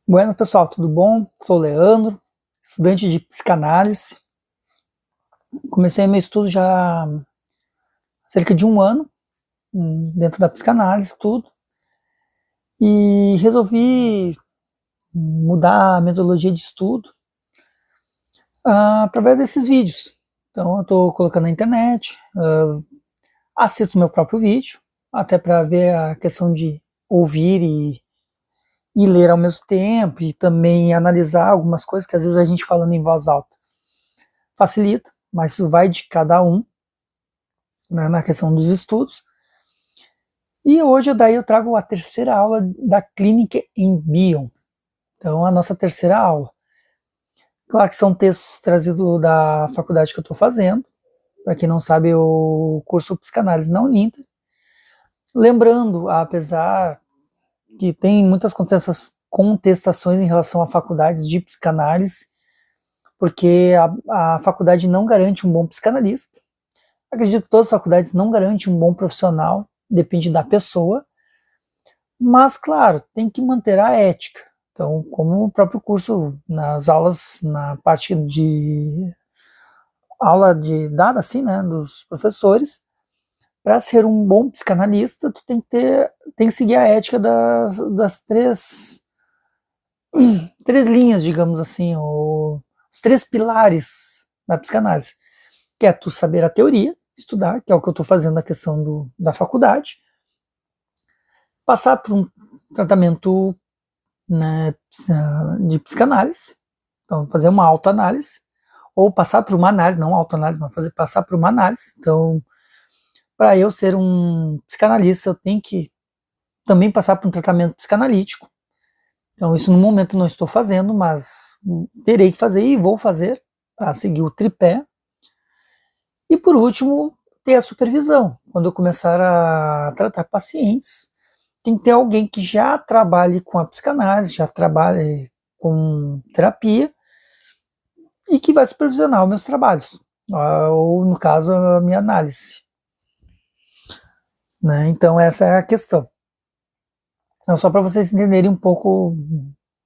Buenas, pessoal, tudo bom? Sou o Leandro, estudante de psicanálise. Comecei meu estudo já há cerca de um ano, dentro da psicanálise, tudo, e resolvi mudar a metodologia de estudo através desses vídeos. Então, eu estou colocando na internet, assisto meu próprio vídeo, até para ver a questão de ouvir e ler ao mesmo tempo, e também analisar algumas coisas que às vezes a gente falando em voz alta facilita, mas isso vai de cada um, né, na questão dos estudos. E hoje daí eu trago a terceira aula da clínica em Bion. Então, a nossa terceira aula. Claro que são textos trazidos da faculdade que eu estou fazendo. Para quem não sabe, eu curso psicanálise na Uninter. Lembrando, apesar que tem muitas contestações em relação a faculdades de psicanálise, porque a faculdade não garante um bom psicanalista. Acredito que todas as faculdades não garantem um bom profissional, depende da pessoa. Mas, claro, tem que manter a ética. Então, como o próprio curso, nas aulas, na parte de aula de dada assim, né, dos professores, para ser um bom psicanalista, tu tem que seguir a ética das três linhas, digamos assim, ou os três pilares da psicanálise, que é tu saber a teoria, estudar, que é o que eu estou fazendo na questão da faculdade, passar por um tratamento, né, de psicanálise, então fazer uma autoanálise, ou passar por uma análise, não autoanálise, mas passar por uma análise. Então, para eu ser um psicanalista, eu tenho que também passar por um tratamento psicanalítico. Então, isso no momento não estou fazendo, mas terei que fazer e vou fazer para seguir o tripé. E por último, ter a supervisão. Quando eu começar a tratar pacientes, tem que ter alguém que já trabalhe com a psicanálise, já trabalhe com terapia e que vai supervisionar os meus trabalhos, ou no caso, a minha análise. Né? Então, essa é a questão. Então, só para vocês entenderem um pouco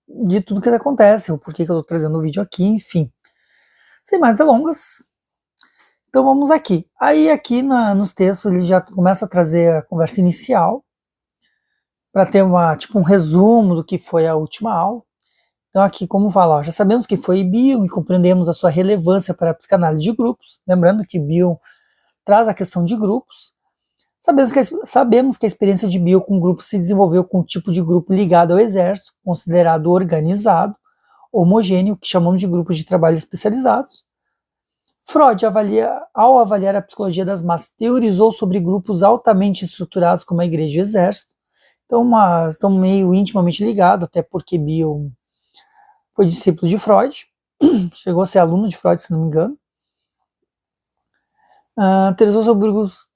de tudo que acontece, o porquê que eu estou trazendo o vídeo aqui, enfim. Sem mais delongas, então vamos aqui. Aí aqui nos textos ele já começa a trazer a conversa inicial, para ter tipo um resumo do que foi a última aula. Então aqui, como falar, já sabemos que foi Bion e compreendemos a sua relevância para a psicanálise de grupos, lembrando que Bion traz a questão de grupos. Sabemos que a experiência de Bion com grupos se desenvolveu com um tipo de grupo ligado ao exército, considerado organizado, homogêneo, que chamamos de grupos de trabalho especializados. Freud, ao avaliar a psicologia das massas, teorizou sobre grupos altamente estruturados como a igreja e o exército. Então, estão meio intimamente ligados, até porque Bion foi discípulo de Freud, chegou a ser aluno de Freud, se não me engano. Teorizou sobre grupos,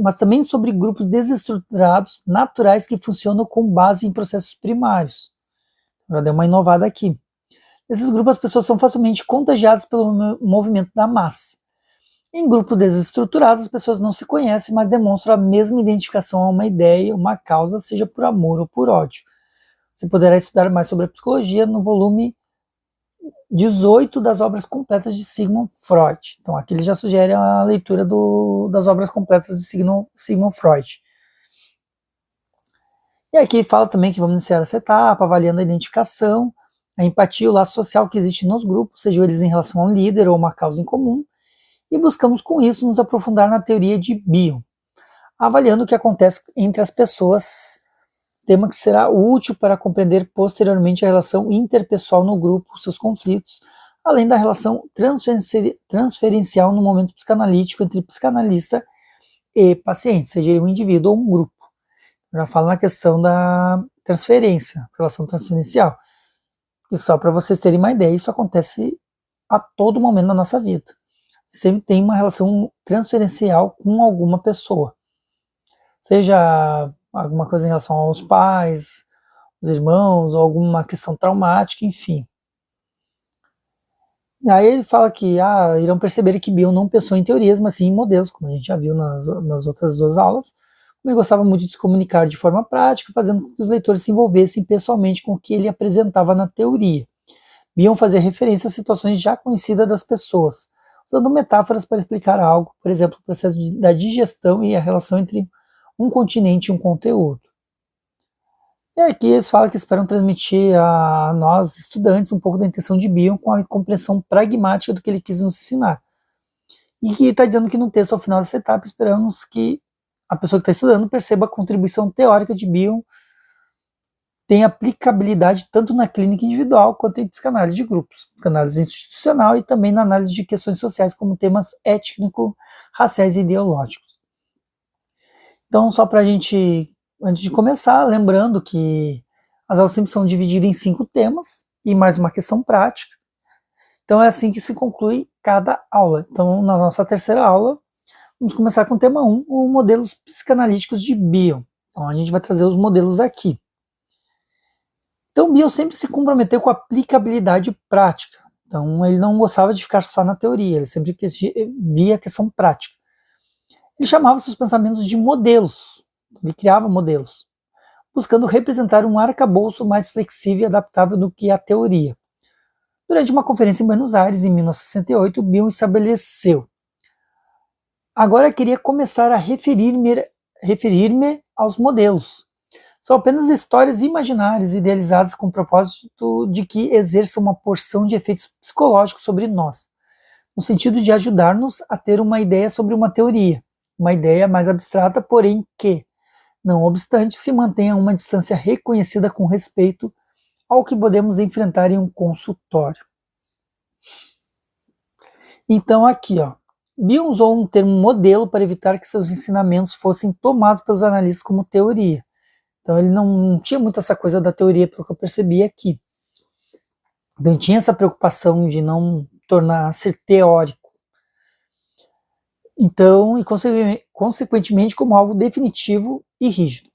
mas também sobre grupos desestruturados, naturais, que funcionam com base em processos primários. Já deu uma inovada aqui. Nesses grupos, as pessoas são facilmente contagiadas pelo movimento da massa. Em grupos desestruturados, as pessoas não se conhecem, mas demonstram a mesma identificação a uma ideia, uma causa, seja por amor ou por ódio. Você poderá estudar mais sobre a psicologia no volume 18 das obras completas de Sigmund Freud. Então aqui ele já sugere a leitura das obras completas de Sigmund Freud. E aqui fala também que vamos iniciar essa etapa, avaliando a identificação, a empatia, o laço social que existe nos grupos, sejam eles em relação a um líder ou uma causa em comum, e buscamos com isso nos aprofundar na teoria de Bion, avaliando o que acontece entre as pessoas, tema que será útil para compreender posteriormente a relação interpessoal no grupo, seus conflitos, além da relação transferencial no momento psicanalítico entre psicanalista e paciente, seja ele um indivíduo ou um grupo. Já falo na questão da transferência, relação transferencial. E só para vocês terem uma ideia, isso acontece a todo momento na nossa vida. Sempre tem uma relação transferencial com alguma pessoa. Seja alguma coisa em relação aos pais, os irmãos, ou alguma questão traumática, enfim. E aí ele fala que irão perceber que Bion não pensou em teorias, mas sim em modelos, como a gente já viu nas outras duas aulas, Ele gostava muito de se comunicar de forma prática, fazendo com que os leitores se envolvessem pessoalmente com o que ele apresentava na teoria. Bion fazia referência a situações já conhecidas das pessoas, usando metáforas para explicar algo, por exemplo, o processo da digestão e a relação entre um continente e um conteúdo. E aqui eles falam que esperam transmitir a nós, estudantes, um pouco da intenção de Bion com a compreensão pragmática do que ele quis nos ensinar. E que está dizendo que no texto, ao final dessa etapa, esperamos que a pessoa que está estudando perceba a contribuição teórica de Bion tem aplicabilidade tanto na clínica individual quanto em psicanálise de grupos, psicanálise institucional e também na análise de questões sociais como temas étnico-raciais e ideológicos. Então, só para a gente, antes de começar, lembrando que as aulas sempre são divididas em 5 temas e mais uma questão prática. Então é assim que se conclui cada aula. Então, na nossa terceira aula, vamos começar com o tema 1, os modelos psicanalíticos de Bion. Então a gente vai trazer os modelos aqui. Então, Bion sempre se comprometeu com a aplicabilidade prática. Então, ele não gostava de ficar só na teoria, ele sempre via a questão prática. Ele chamava seus pensamentos de modelos, ele criava modelos, buscando representar um arcabouço mais flexível e adaptável do que a teoria. Durante uma conferência em Buenos Aires, em 1968, Bion estabeleceu: agora queria começar a referir-me aos modelos. São apenas histórias imaginárias idealizadas com o propósito de que exerçam uma porção de efeitos psicológicos sobre nós, no sentido de ajudar-nos a ter uma ideia sobre uma teoria, uma ideia mais abstrata, porém que, não obstante, se mantenha a uma distância reconhecida com respeito ao que podemos enfrentar em um consultório. Então aqui, Bion usou um termo modelo para evitar que seus ensinamentos fossem tomados pelos analistas como teoria. Então ele não tinha muito essa coisa da teoria, pelo que eu percebi aqui. Então tinha essa preocupação de não tornar-se teórico. Então, e consequentemente como algo definitivo e rígido.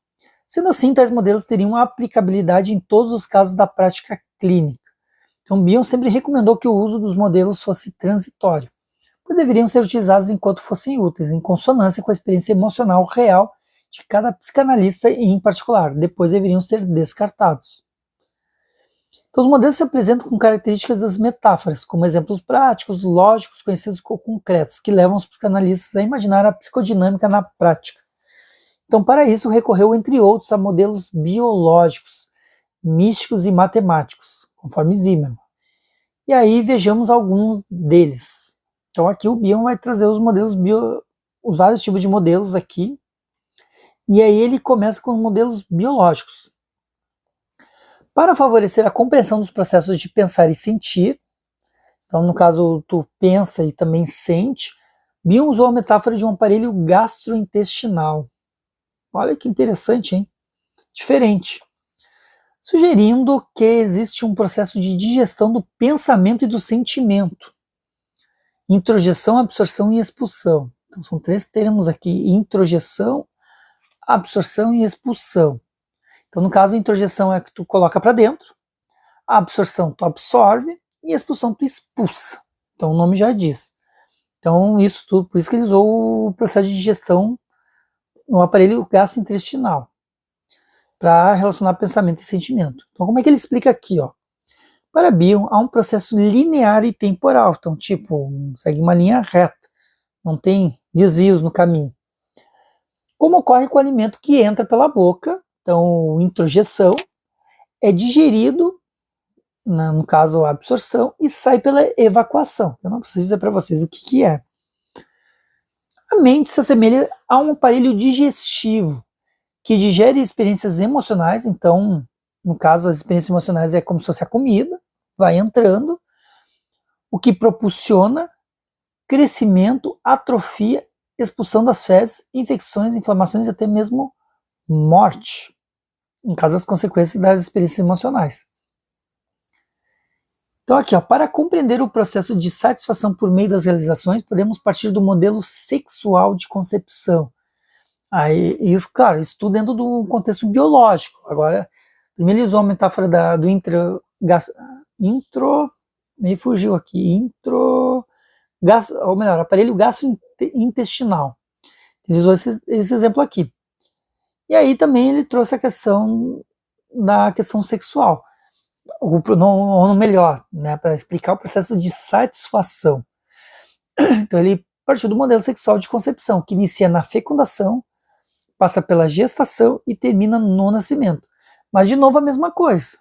Sendo assim, tais modelos teriam aplicabilidade em todos os casos da prática clínica. Então Bion sempre recomendou que o uso dos modelos fosse transitório, pois deveriam ser utilizados enquanto fossem úteis, em consonância com a experiência emocional real de cada psicanalista em particular, depois deveriam ser descartados. Então os modelos se apresentam com características das metáforas, como exemplos práticos, lógicos, conhecidos como concretos, que levam os psicanalistas a imaginar a psicodinâmica na prática. Então para isso recorreu, entre outros, a modelos biológicos, místicos e matemáticos, conforme Zimmermann. E aí vejamos alguns deles. Então aqui o Bion vai trazer os modelos os vários tipos de modelos aqui. E aí ele começa com os modelos biológicos. Para favorecer a compreensão dos processos de pensar e sentir, então no caso tu pensa e também sente, Bion usou a metáfora de um aparelho gastrointestinal. Olha que interessante, hein? Diferente. Sugerindo que existe um processo de digestão do pensamento e do sentimento. Introjeção, absorção e expulsão. Então são 3 termos aqui: introjeção, absorção e expulsão. Então no caso a introjeção é que tu coloca para dentro, a absorção tu absorve e a expulsão tu expulsa. Então o nome já diz. Então isso tudo, por isso que ele usou o processo de digestão no aparelho gastrointestinal, para relacionar pensamento e sentimento. Então como é que ele explica aqui? Para Bion há um processo linear e temporal, então tipo, segue uma linha reta, não tem desvios no caminho. Como ocorre com o alimento que entra pela boca, então introjeção, é digerido, no caso a absorção, e sai pela evacuação. Eu não preciso dizer para vocês o que é. A mente se assemelha a um aparelho digestivo, que digere experiências emocionais. Então, no caso, as experiências emocionais é como se fosse a comida, vai entrando, o que propulsiona crescimento, atrofia, expulsão das fezes, infecções, inflamações e até mesmo morte, no caso das consequências das experiências emocionais. Então aqui, para compreender o processo de satisfação por meio das realizações, podemos partir do modelo sexual de concepção. Aí, isso, claro, isso tudo dentro do contexto biológico. Agora, primeiro ele usou a metáfora do aparelho gastrointestinal. Ele usou esse exemplo aqui. E aí também ele trouxe a questão da questão sexual, ou melhor, né, para explicar o processo de satisfação. Então ele partiu do modelo sexual de concepção, que inicia na fecundação, passa pela gestação e termina no nascimento. Mas de novo a mesma coisa.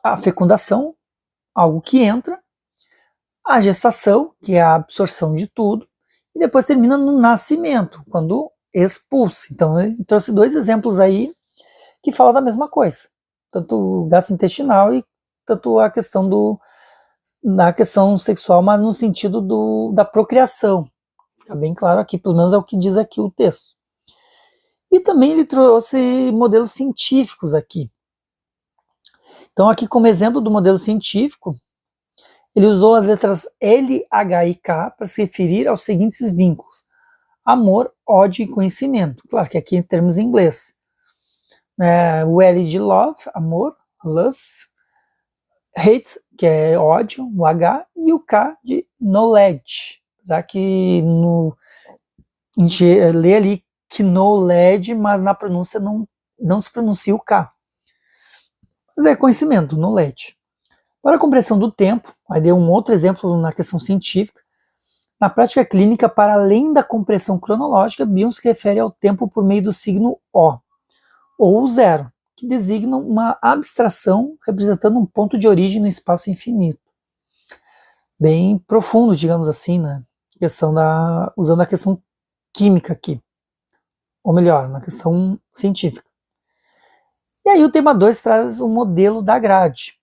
A fecundação, algo que entra, a gestação, que é a absorção de tudo, e depois termina no nascimento, quando expulsa. Então ele trouxe dois exemplos aí que falam da mesma coisa, tanto o gastrointestinal e tanto a questão na questão sexual, mas no sentido da procriação. Fica bem claro aqui, pelo menos é o que diz aqui o texto. E também ele trouxe modelos científicos aqui. Então aqui como exemplo do modelo científico, ele usou as letras L, H e K para se referir aos seguintes vínculos: amor, ódio e conhecimento. Claro que aqui em termos em inglês. O L de love, amor, love, hate, que é ódio, o H, e o K de knowledge. Já que a gente lê ali knowledge, mas na pronúncia não se pronuncia o K. Mas é conhecimento, knowledge. Para a compreensão do tempo, aí deu um outro exemplo na questão científica. Na prática clínica, para além da compreensão cronológica, Bion se refere ao tempo por meio do signo O, ou zero, que designa uma abstração representando um ponto de origem no espaço infinito. Bem profundo, digamos assim, né? Usando a questão química aqui. Ou melhor, na questão científica. E aí o tema 2 traz o modelo da grade.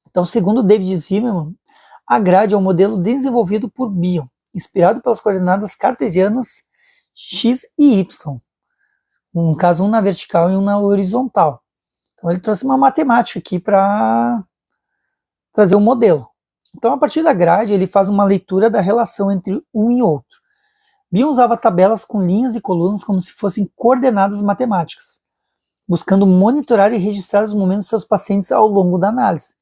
Então, segundo David Zimmerman, a grade é um modelo desenvolvido por Bion, inspirado pelas coordenadas cartesianas x e y. Um caso, um na vertical e um na horizontal. Então ele trouxe uma matemática aqui para trazer um modelo. Então, a partir da grade, ele faz uma leitura da relação entre um e outro. Bion usava tabelas com linhas e colunas como se fossem coordenadas matemáticas, buscando monitorar e registrar os momentos de seus pacientes ao longo da análise.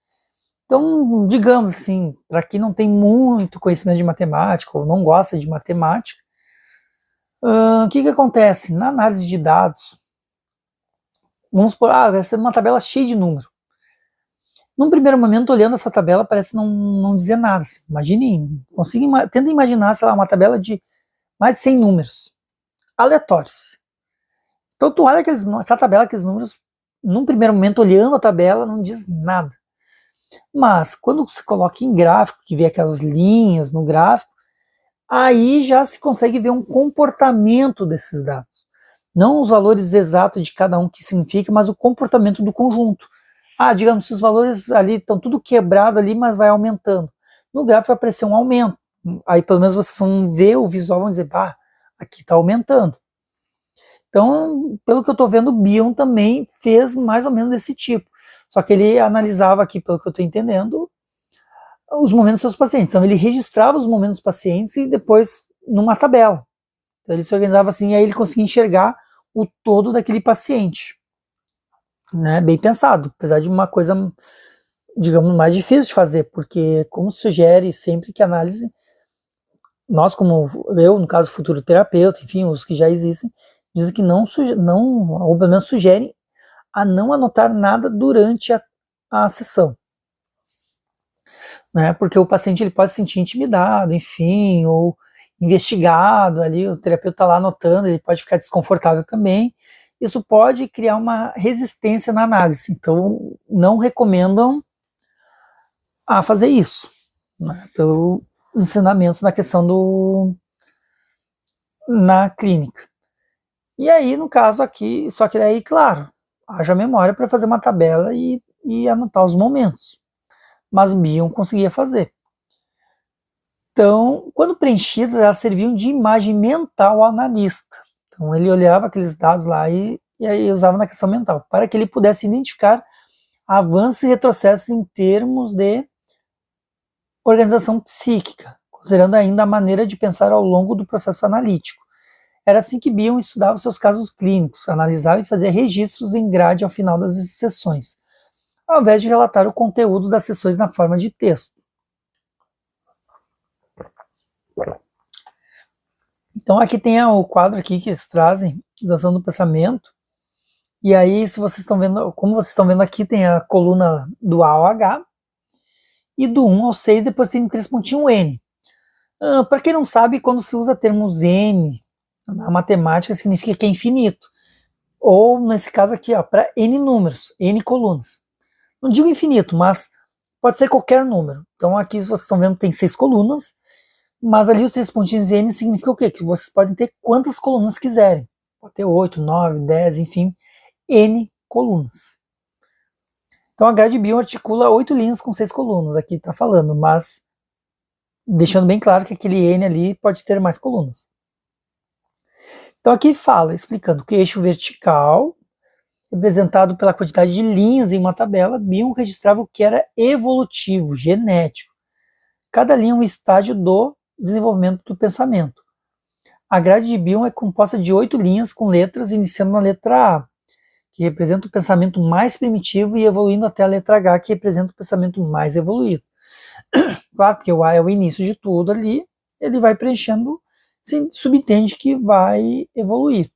Então, digamos assim, para quem não tem muito conhecimento de matemática ou não gosta de matemática, o que acontece? Na análise de dados, vamos supor, vai ser uma tabela cheia de números. Num primeiro momento, olhando essa tabela, parece não dizer nada. Assim. Tenta imaginar, sei lá, uma tabela de mais de 100 números, aleatórios. Então, tu olha aquela tabela, aqueles números, num primeiro momento, olhando a tabela, não diz nada. Mas, quando se coloca em gráfico, que vê aquelas linhas no gráfico, aí já se consegue ver um comportamento desses dados. Não os valores exatos de cada um que significa, mas o comportamento do conjunto. Digamos, se os valores ali estão tudo quebrado ali, mas vai aumentando. No gráfico vai aparecer um aumento. Aí pelo menos vocês vão ver o visual, vão dizer, aqui está aumentando. Então, pelo que eu estou vendo, o Bion também fez mais ou menos desse tipo. Só que ele analisava aqui, pelo que eu estou entendendo, os momentos dos seus pacientes. Então ele registrava os momentos dos pacientes e depois numa tabela. Então ele se organizava assim e aí ele conseguia enxergar o todo daquele paciente. Né? Bem pensado, apesar de uma coisa, digamos, mais difícil de fazer, porque como sugere sempre que a análise, nós como eu, no caso futuro terapeuta, enfim, os que já existem, dizem que não ou pelo menos sugerem a não anotar nada durante a sessão. Né? Porque o paciente ele pode se sentir intimidado, enfim, ou investigado ali, o terapeuta está lá anotando, ele pode ficar desconfortável também. Isso pode criar uma resistência na análise. Então, não recomendam a fazer isso, né? Pelos ensinamentos na questão na clínica. E aí, no caso aqui, só que daí, claro, haja memória para fazer uma tabela e anotar os momentos. Mas Bion conseguia fazer. Então, quando preenchidas, elas serviam de imagem mental ao analista. Então, ele olhava aqueles dados lá e aí usava na questão mental, para que ele pudesse identificar avanços e retrocessos em termos de organização psíquica, considerando ainda a maneira de pensar ao longo do processo analítico. Era assim que Bion estudava seus casos clínicos, analisava e fazia registros em grade ao final das sessões, ao invés de relatar o conteúdo das sessões na forma de texto. Então aqui tem o quadro aqui que eles trazem, Usação do Pensamento, E aí, se vocês estão vendo, como vocês estão vendo aqui, tem a coluna do A ao H, e do 1 ao 6, depois tem 3 pontinhos N. Para quem não sabe, quando se usa termos N na matemática, significa que é infinito. Ou, nesse caso aqui, para N números, N colunas. Não digo infinito, mas pode ser qualquer número. Então aqui vocês estão vendo que tem 6 colunas, mas ali os 3 pontinhos N significa o quê? Que vocês podem ter quantas colunas quiserem. Pode ter 8, 9, 10, enfim, N colunas. Então a grade Bion articula 8 linhas com 6 colunas, aqui está falando, mas deixando bem claro que aquele N ali pode ter mais colunas. Então aqui fala, explicando que eixo vertical, representado pela quantidade de linhas em uma tabela, Bion registrava o que era evolutivo, genético. Cada linha é um estágio do desenvolvimento do pensamento. A grade de Bion é composta de 8 linhas com letras, iniciando na letra A, que representa o pensamento mais primitivo, e evoluindo até a letra H, que representa o pensamento mais evoluído. Claro, porque o A é o início de tudo ali, ele vai preenchendo, se subentende que vai evoluir.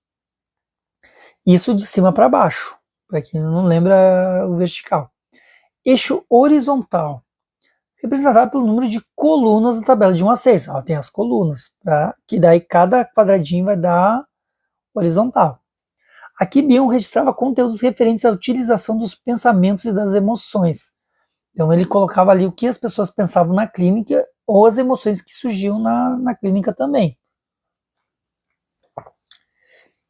Isso de cima para baixo, para quem não lembra o vertical. Eixo horizontal, representado pelo número de colunas da tabela de 1 a 6. Ela tem as colunas, que daí cada quadradinho vai dar horizontal. Aqui Bion registrava conteúdos referentes à utilização dos pensamentos e das emoções. Então ele colocava ali o que as pessoas pensavam na clínica ou as emoções que surgiam na clínica também.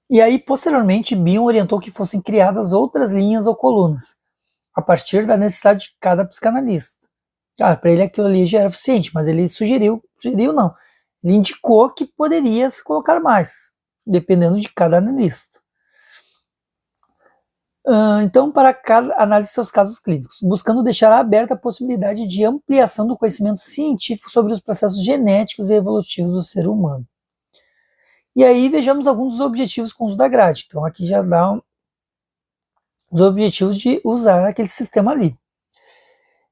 E aí, posteriormente, Bion orientou que fossem criadas outras linhas ou colunas, a partir da necessidade de cada psicanalista. Para ele aquilo ali já era suficiente, mas ele sugeriu não, ele indicou que poderia se colocar mais, dependendo de cada analista. Então, para cada análise de seus casos clínicos, buscando deixar aberta a possibilidade de ampliação do conhecimento científico sobre os processos genéticos e evolutivos do ser humano. E aí vejamos alguns dos objetivos com o uso da grade. Então aqui já dá os objetivos de usar aquele sistema ali.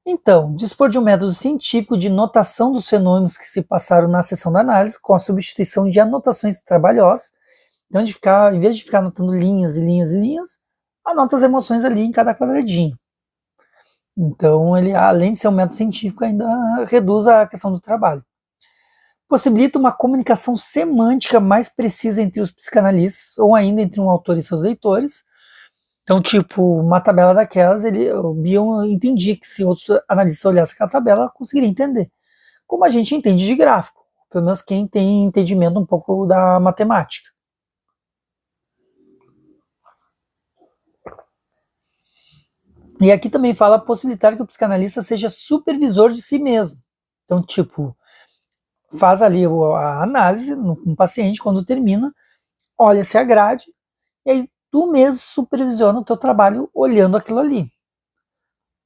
Então, dispor de um método científico de notação dos fenômenos que se passaram na sessão da análise, com a substituição de anotações trabalhosas. Então, em vez de ficar anotando linhas e linhas e linhas, anota as emoções ali em cada quadradinho. Então, ele, além de ser um método científico, ainda reduz a questão do trabalho. Possibilita uma comunicação semântica mais precisa entre os psicanalistas, ou ainda entre um autor e seus leitores. Então, tipo, uma tabela daquelas, o Bion entendia que se outros analistas olhassem aquela tabela, conseguiria entender. Como a gente entende de gráfico, pelo menos quem tem entendimento um pouco da matemática. E aqui também fala possibilitar que o psicanalista seja supervisor de si mesmo. Então, tipo, faz ali a análise no paciente, quando termina, olha-se a grade, e aí tu mesmo supervisiona o teu trabalho olhando aquilo ali.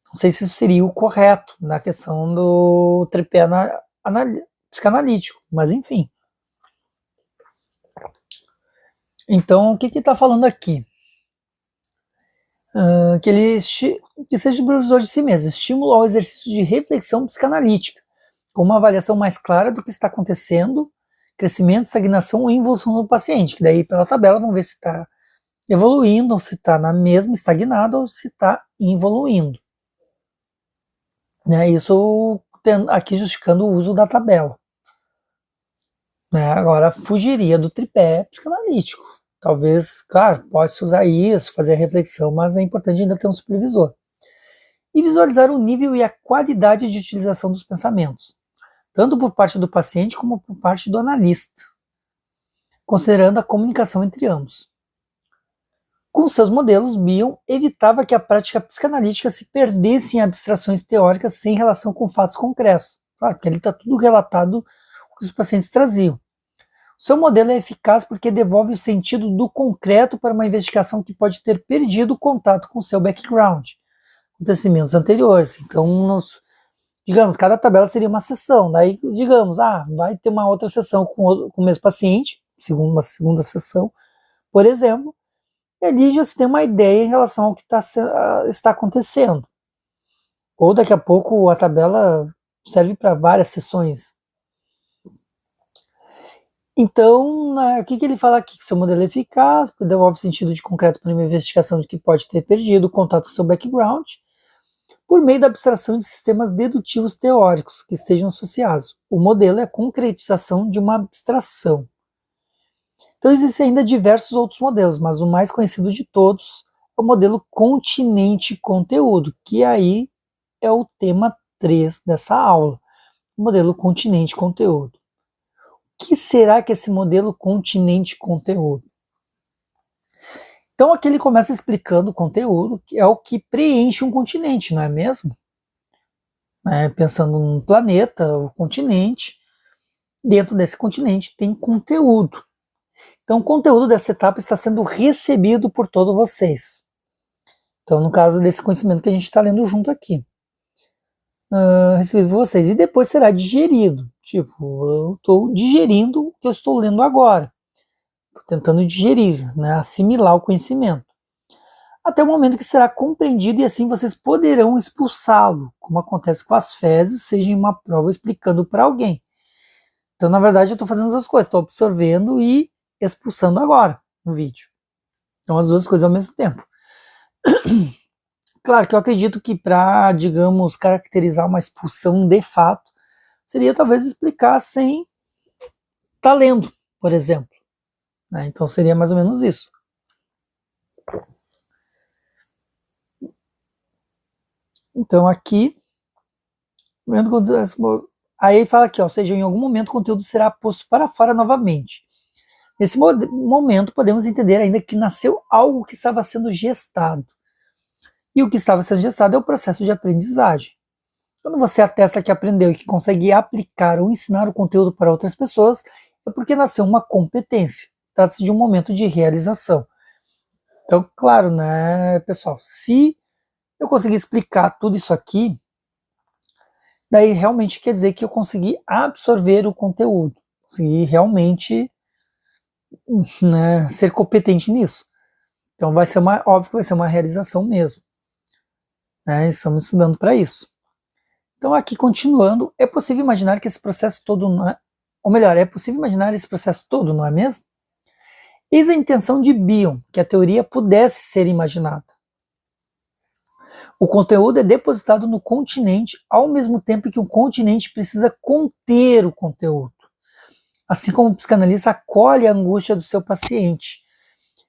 Não sei se isso seria o correto na questão do tripé psicanalítico, mas enfim. Então, o que está falando aqui? Que seja supervisor de si mesmo, estímulo ao exercício de reflexão psicanalítica, com uma avaliação mais clara do que está acontecendo, crescimento, estagnação ou involução do paciente, que daí pela tabela vamos ver se está evoluindo, ou se está na mesma estagnado, ou se está evoluindo. Isso aqui justificando o uso da tabela. Agora, fugiria do tripé psicanalítico. Talvez, claro, pode-se usar isso, fazer a reflexão, mas é importante ainda ter um supervisor. E visualizar o nível e a qualidade de utilização dos pensamentos, tanto por parte do paciente como por parte do analista, considerando a comunicação entre ambos. Com seus modelos, Bion evitava que a prática psicanalítica se perdesse em abstrações teóricas sem relação com fatos concretos. Claro, porque ali está tudo relatado o que os pacientes traziam. O seu modelo é eficaz porque devolve o sentido do concreto para uma investigação que pode ter perdido o contato com o seu background, acontecimentos anteriores. Então, digamos, cada tabela seria uma sessão. Daí, digamos, vai ter uma outra sessão com o mesmo paciente, uma segunda sessão, por exemplo, e ali já se tem uma ideia em relação ao que está acontecendo. Ou daqui a pouco a tabela serve para várias sessões. Então, o que ele fala aqui? Que seu modelo é eficaz, devolve sentido de concreto para uma investigação de que pode ter perdido o contato com seu background, por meio da abstração de sistemas dedutivos teóricos que estejam associados. O modelo é a concretização de uma abstração. Então, existem ainda diversos outros modelos, mas o mais conhecido de todos é o modelo continente-conteúdo, que aí é o tema 3 dessa aula, o modelo continente-conteúdo. O que será que é esse modelo continente-conteúdo? Então, aqui ele começa explicando o conteúdo, que é o que preenche um continente, não é mesmo? Pensando num planeta, o continente, dentro desse continente tem conteúdo. Então, o conteúdo dessa etapa está sendo recebido por todos vocês. Então, no caso desse conhecimento que a gente está lendo junto aqui. Recebido por vocês. E depois será digerido. Tipo, eu estou digerindo o que eu estou lendo agora. Estou tentando digerir, assimilar o conhecimento. Até o momento que será compreendido e assim vocês poderão expulsá-lo, como acontece com as fezes, seja em uma prova explicando para alguém. Então, na verdade, eu estou fazendo as duas coisas. Estou absorvendo e expulsando agora no vídeo. Então, as duas coisas ao mesmo tempo. Claro que eu acredito que para, digamos, caracterizar uma expulsão de fato, seria talvez explicar sem estar lendo, por exemplo. Então seria mais ou menos isso. Então aqui, aí fala aqui, ou seja, em algum momento o conteúdo será posto para fora novamente. Nesse momento podemos entender ainda que nasceu algo que estava sendo gestado. E o que estava sendo gestado é o processo de aprendizagem. Quando você atesta que aprendeu e que consegue aplicar ou ensinar o conteúdo para outras pessoas, é porque nasceu uma competência. Trata-se de um momento de realização. Então, claro, pessoal, se eu conseguir explicar tudo isso aqui, daí realmente quer dizer que eu consegui absorver o conteúdo, consegui realmente ser competente nisso. Então óbvio que vai ser uma realização mesmo. Estamos estudando para isso. Então aqui continuando, é possível imaginar que esse processo todo, é possível imaginar esse processo todo, não é mesmo? Eis a intenção de Bion, que a teoria pudesse ser imaginada. O conteúdo é depositado no continente ao mesmo tempo que o continente precisa conter o conteúdo. Assim como o psicanalista acolhe a angústia do seu paciente.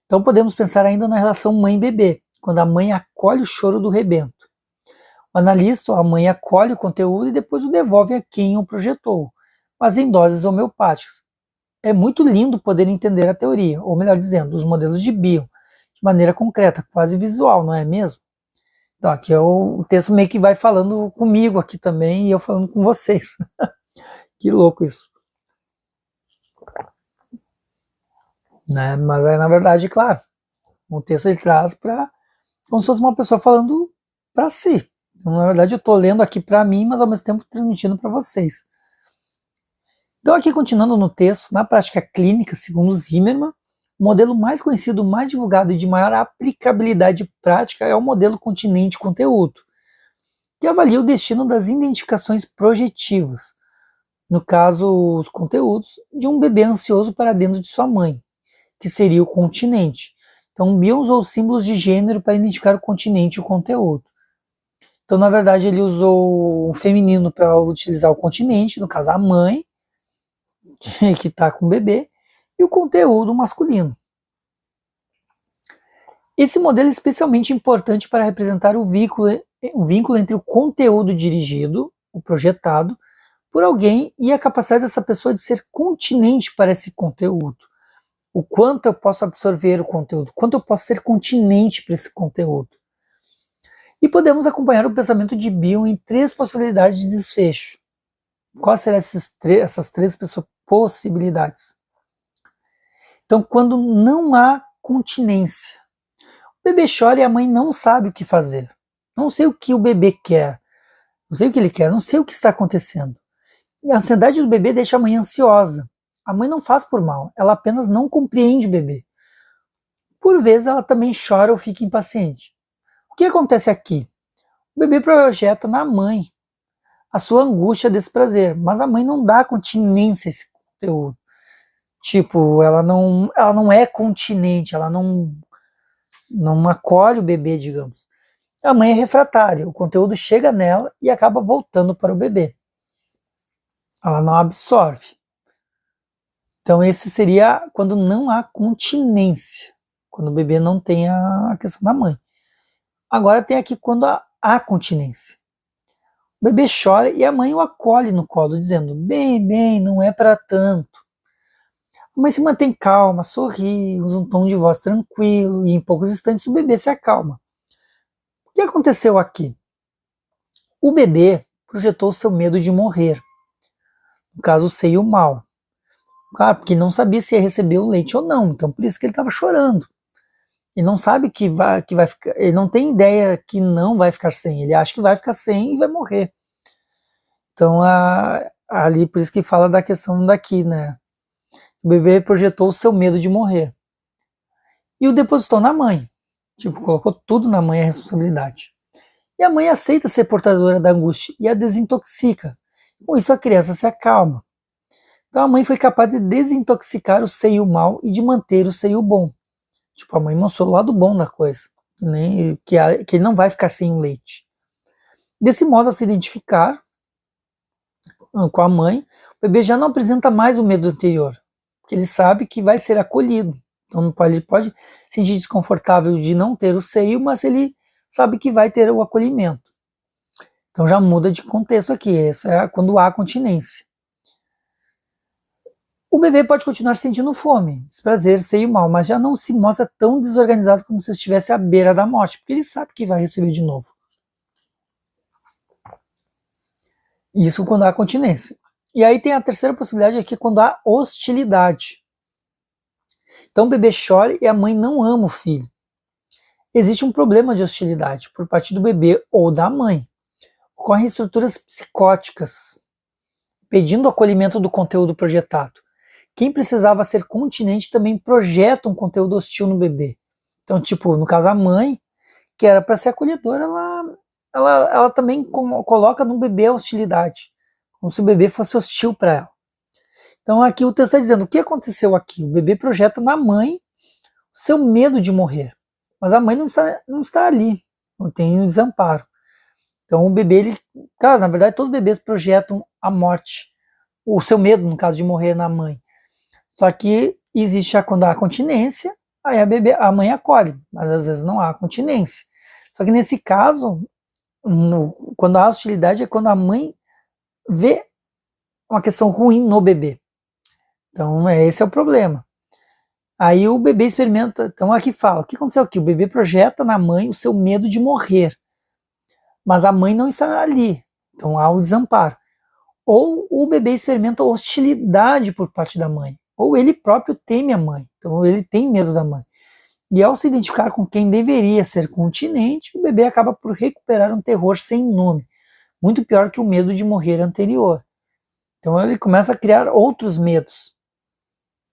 Então podemos pensar ainda na relação mãe-bebê, quando a mãe acolhe o choro do rebento. O analista, a mãe acolhe o conteúdo e depois o devolve a quem o projetou, mas em doses homeopáticas. É muito lindo poder entender a teoria, ou melhor dizendo, os modelos de Bion, de maneira concreta, quase visual, não é mesmo? Então aqui o texto meio que vai falando comigo aqui também e eu falando com vocês. Que louco isso. Mas aí, na verdade, claro, o texto ele traz para como se fosse uma pessoa falando para si. Então, na verdade, eu estou lendo aqui para mim, mas ao mesmo tempo transmitindo para vocês. Então, aqui continuando no texto, na prática clínica, segundo Zimmermann, o modelo mais conhecido, mais divulgado e de maior aplicabilidade prática é o modelo continente-conteúdo, que avalia o destino das identificações projetivas, no caso, os conteúdos, de um bebê ansioso para dentro de sua mãe, que seria o continente. Então, Bion usou símbolos de gênero para identificar o continente e o conteúdo. Então, na verdade, ele usou o feminino para utilizar o continente, no caso, a mãe, que está com o bebê, e o conteúdo masculino. Esse modelo é especialmente importante para representar o vínculo entre o conteúdo dirigido, o projetado, por alguém e a capacidade dessa pessoa de ser continente para esse conteúdo. O quanto eu posso absorver o conteúdo, quanto eu posso ser continente para esse conteúdo. E podemos acompanhar o pensamento de Bion em 3 possibilidades de desfecho. Quais serão essas 3 possibilidades? Então, quando não há continência, o bebê chora e a mãe não sabe o que fazer. Não sei o que o bebê quer, não sei o que ele quer, não sei o que está acontecendo. E a ansiedade do bebê deixa a mãe ansiosa. A mãe não faz por mal, ela apenas não compreende o bebê. Por vezes ela também chora ou fica impaciente. O que acontece aqui? O bebê projeta na mãe a sua angústia desse prazer, mas a mãe não dá continência a esse conteúdo. Tipo, ela não é continente, ela não acolhe o bebê, digamos. A mãe é refratária, o conteúdo chega nela e acaba voltando para o bebê. Ela não absorve. Então, esse seria quando não há continência, quando o bebê não tem a questão da mãe. Agora tem aqui quando há continência. O bebê chora e a mãe o acolhe no colo, dizendo: bem, bem, não é para tanto. A mãe se mantém calma, sorri, usa um tom de voz tranquilo e em poucos instantes o bebê se acalma. O que aconteceu aqui? O bebê projetou seu medo de morrer, no caso o seio mal. Claro, porque não sabia se ia receber o leite ou não, então por isso que ele estava chorando. Ele não sabe que vai ficar, ele não tem ideia que não vai ficar sem, ele acha que vai ficar sem e vai morrer. Então ali por isso que fala da questão daqui, né? O bebê projetou o seu medo de morrer. E o depositou na mãe. Tipo, colocou tudo na mãe a responsabilidade. E a mãe aceita ser portadora da angústia e a desintoxica. Com isso a criança se acalma. Então a mãe foi capaz de desintoxicar o seio mal e de manter o seio bom. Tipo, a mãe mostrou o lado bom da coisa, que ele não vai ficar sem o leite. Desse modo, ao se identificar com a mãe, o bebê já não apresenta mais o medo anterior, porque ele sabe que vai ser acolhido. Então ele pode sentir desconfortável de não ter o seio, mas ele sabe que vai ter o acolhimento. Então já muda de contexto aqui, essa é quando há continência. O bebê pode continuar sentindo fome, desprazer, seio mal, mas já não se mostra tão desorganizado como se estivesse à beira da morte, porque ele sabe que vai receber de novo. Isso quando há continência. E aí tem a terceira possibilidade aqui, quando há hostilidade. Então o bebê chora e a mãe não ama o filho. Existe um problema de hostilidade por parte do bebê ou da mãe. Ocorrem estruturas psicóticas, pedindo o acolhimento do conteúdo projetado. Quem precisava ser continente também projeta um conteúdo hostil no bebê. Então, tipo, no caso a mãe, que era para ser acolhedora, ela também coloca no bebê a hostilidade, como se o bebê fosse hostil para ela. Então aqui o texto está dizendo, o que aconteceu aqui? O bebê projeta na mãe o seu medo de morrer, mas a mãe não está ali, não tem um desamparo. Então o bebê, na verdade todos os bebês projetam a morte, o seu medo, no caso de morrer na mãe. Só que existe quando há continência, aí a mãe acolhe, mas às vezes não há continência. Só que nesse caso, quando há hostilidade é quando a mãe vê uma questão ruim no bebê. Então esse é o problema. Aí o bebê experimenta, então aqui fala, o que aconteceu aqui? O bebê projeta na mãe o seu medo de morrer, mas a mãe não está ali, então há o desamparo. Ou o bebê experimenta hostilidade por parte da mãe, ou ele próprio teme a mãe, então ele tem medo da mãe. E ao se identificar com quem deveria ser continente, o bebê acaba por recuperar um terror sem nome, muito pior que o medo de morrer anterior. Então ele começa a criar outros medos.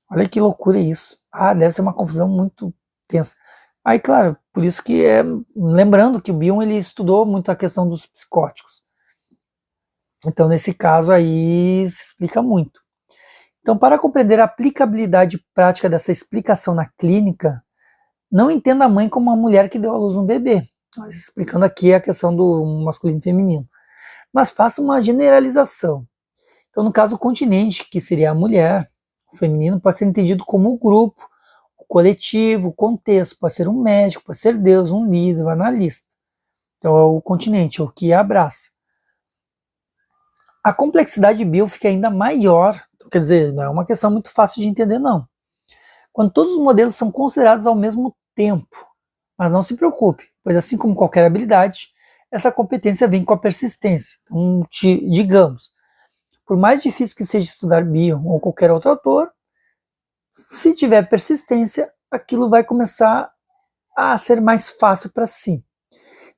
Olha que loucura isso. Deve ser uma confusão muito tensa. Aí, claro, por isso que lembrando que o Bion ele estudou muito a questão dos psicóticos. Então, nesse caso aí, se explica muito. Então, para compreender a aplicabilidade prática dessa explicação na clínica, não entenda a mãe como uma mulher que deu à luz um bebê, explicando aqui a questão do masculino e feminino, mas faça uma generalização. Então, no caso, o continente, que seria a mulher, o feminino, pode ser entendido como o grupo, o coletivo, o contexto, pode ser um médico, pode ser Deus, um líder, um analista. Então, é o continente, o que abraça. A complexidade bio fica ainda maior, quer dizer, não é uma questão muito fácil de entender, não. Quando todos os modelos são considerados ao mesmo tempo. Mas não se preocupe, pois assim como qualquer habilidade, essa competência vem com a persistência. Então, digamos, por mais difícil que seja estudar bio ou qualquer outro autor, se tiver persistência, aquilo vai começar a ser mais fácil para si.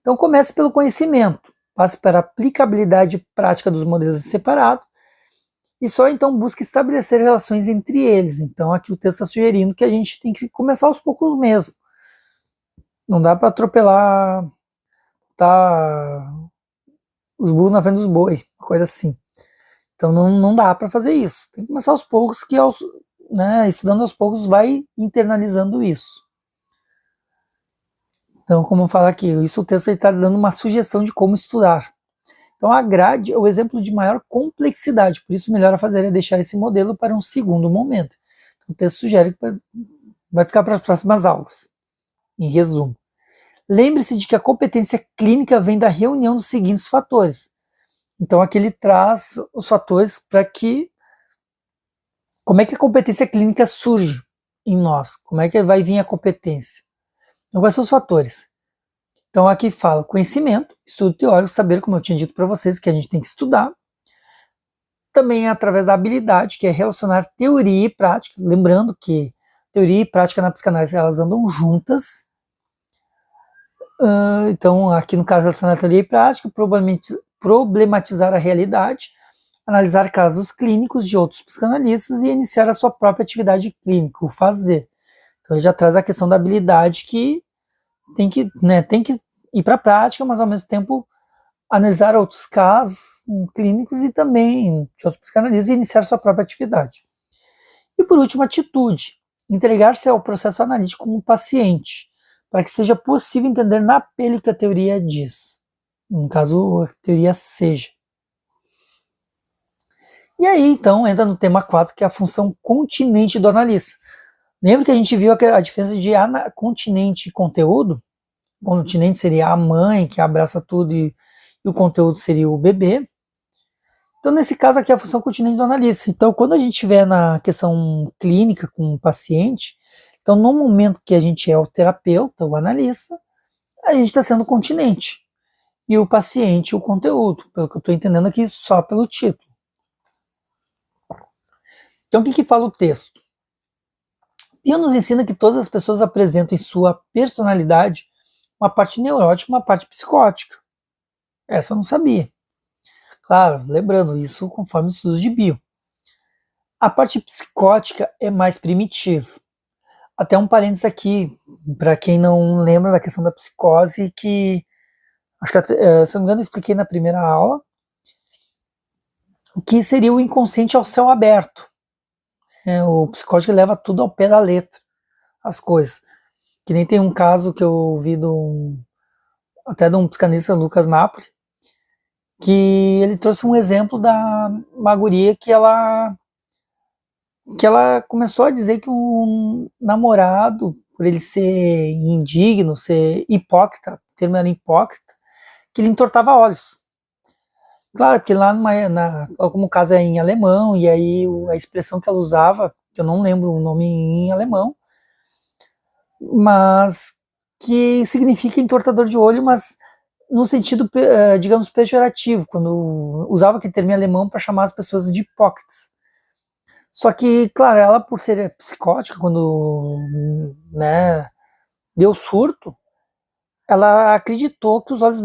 Então comece pelo conhecimento, passe para a aplicabilidade prática dos modelos separados, e só então busque estabelecer relações entre eles. Então aqui o texto está sugerindo que a gente tem que começar aos poucos mesmo. Não dá para atropelar os burros na frente dos bois, uma coisa assim. Então não dá para fazer isso. Tem que começar aos poucos, que né, estudando aos poucos, vai internalizando isso. Então, como eu falo aqui, isso o texto está dando uma sugestão de como estudar. Então, a grade é o exemplo de maior complexidade, por isso melhor a fazer é deixar esse modelo para um segundo momento. Então, o texto sugere que vai ficar para as próximas aulas. Em resumo, lembre-se de que a competência clínica vem da reunião dos seguintes fatores. Então, aqui ele traz os fatores para que... Como é que a competência clínica surge em nós? Como é que vai vir a competência? Então, quais são os fatores? Então, aqui fala conhecimento, estudo teórico, saber, como eu tinha dito para vocês, que a gente tem que estudar. Também é através da habilidade, que é relacionar teoria e prática. Lembrando que teoria e prática na psicanálise, elas andam juntas. Então, aqui no caso, relacionar teoria e prática, problematizar a realidade, analisar casos clínicos de outros psicanalistas e iniciar a sua própria atividade clínica, o fazer. Então, ele já traz a questão da habilidade que tem que ir para a prática, mas ao mesmo tempo analisar outros casos clínicos e também de outros psicanalistas e iniciar sua própria atividade. E por último, atitude. Entregar-se ao processo analítico como paciente, para que seja possível entender na pele o que a teoria diz. No caso, a teoria seja. E aí, então, entra no tema 4, que é a função continente do analista. Lembra que a gente viu a diferença de continente e conteúdo? O continente seria a mãe, que abraça tudo, e o conteúdo seria o bebê. Então, nesse caso aqui, a função continente do analista. Então, quando a gente estiver na questão clínica com o paciente, então, no momento que a gente é o terapeuta, o analista, a gente está sendo continente. E o paciente, o conteúdo, pelo que eu estou entendendo aqui, só pelo título. Então, o que fala o texto? Bion nos ensina que todas as pessoas apresentam em sua personalidade uma parte neurótica e uma parte psicótica. Essa eu não sabia. Claro, lembrando isso conforme estudos de bio. A parte psicótica é mais primitiva. Até um parênteses aqui, para quem não lembra da questão da psicose, que acho que, se não me engano, eu expliquei na primeira aula, que seria o inconsciente ao céu aberto. O psicótico leva tudo ao pé da letra, as coisas. Que nem tem um caso que eu ouvi até de um psicanalista, Lucas Napoli, que ele trouxe um exemplo da uma guria que ela começou a dizer que um namorado, por ele ser indigno, ser hipócrita, o termo era hipócrita, que ele entortava olhos. Claro, porque lá como o caso é em alemão, e aí a expressão que ela usava, que eu não lembro o nome em alemão, mas que significa entortador de olho, mas no sentido, digamos, pejorativo, quando usava aquele termo em alemão para chamar as pessoas de hipócritas. Só que, claro, ela, por ser psicótica, quando deu surto, ela acreditou que os olhos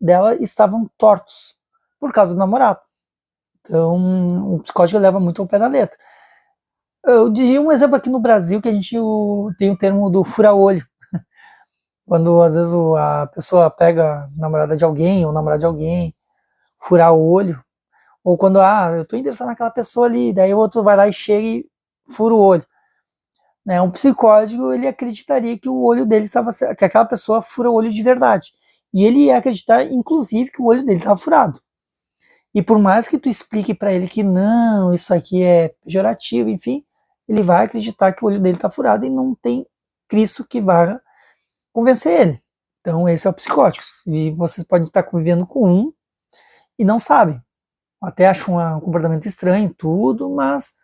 dela estavam tortos por causa do namorado. Então, o psicótico leva muito ao pé da letra. Eu diria um exemplo aqui no Brasil, que a gente tem o termo do fura-olho. Quando, às vezes, a pessoa pega a namorada de alguém, ou o namorado de alguém, furar o olho. Ou quando, eu tô interessado naquela pessoa ali, daí o outro vai lá e chega e fura o olho. Um psicótico, ele acreditaria que o olho dele estava, que aquela pessoa fura o olho de verdade. E ele ia acreditar, inclusive, que o olho dele estava furado. E por mais que tu explique para ele que não, isso aqui é pejorativo, enfim, ele vai acreditar que o olho dele está furado e não tem Cristo que vá convencer ele. Então esse é o psicótico. E vocês podem estar convivendo com um e não sabem. Até acham um comportamento estranho, tudo, mas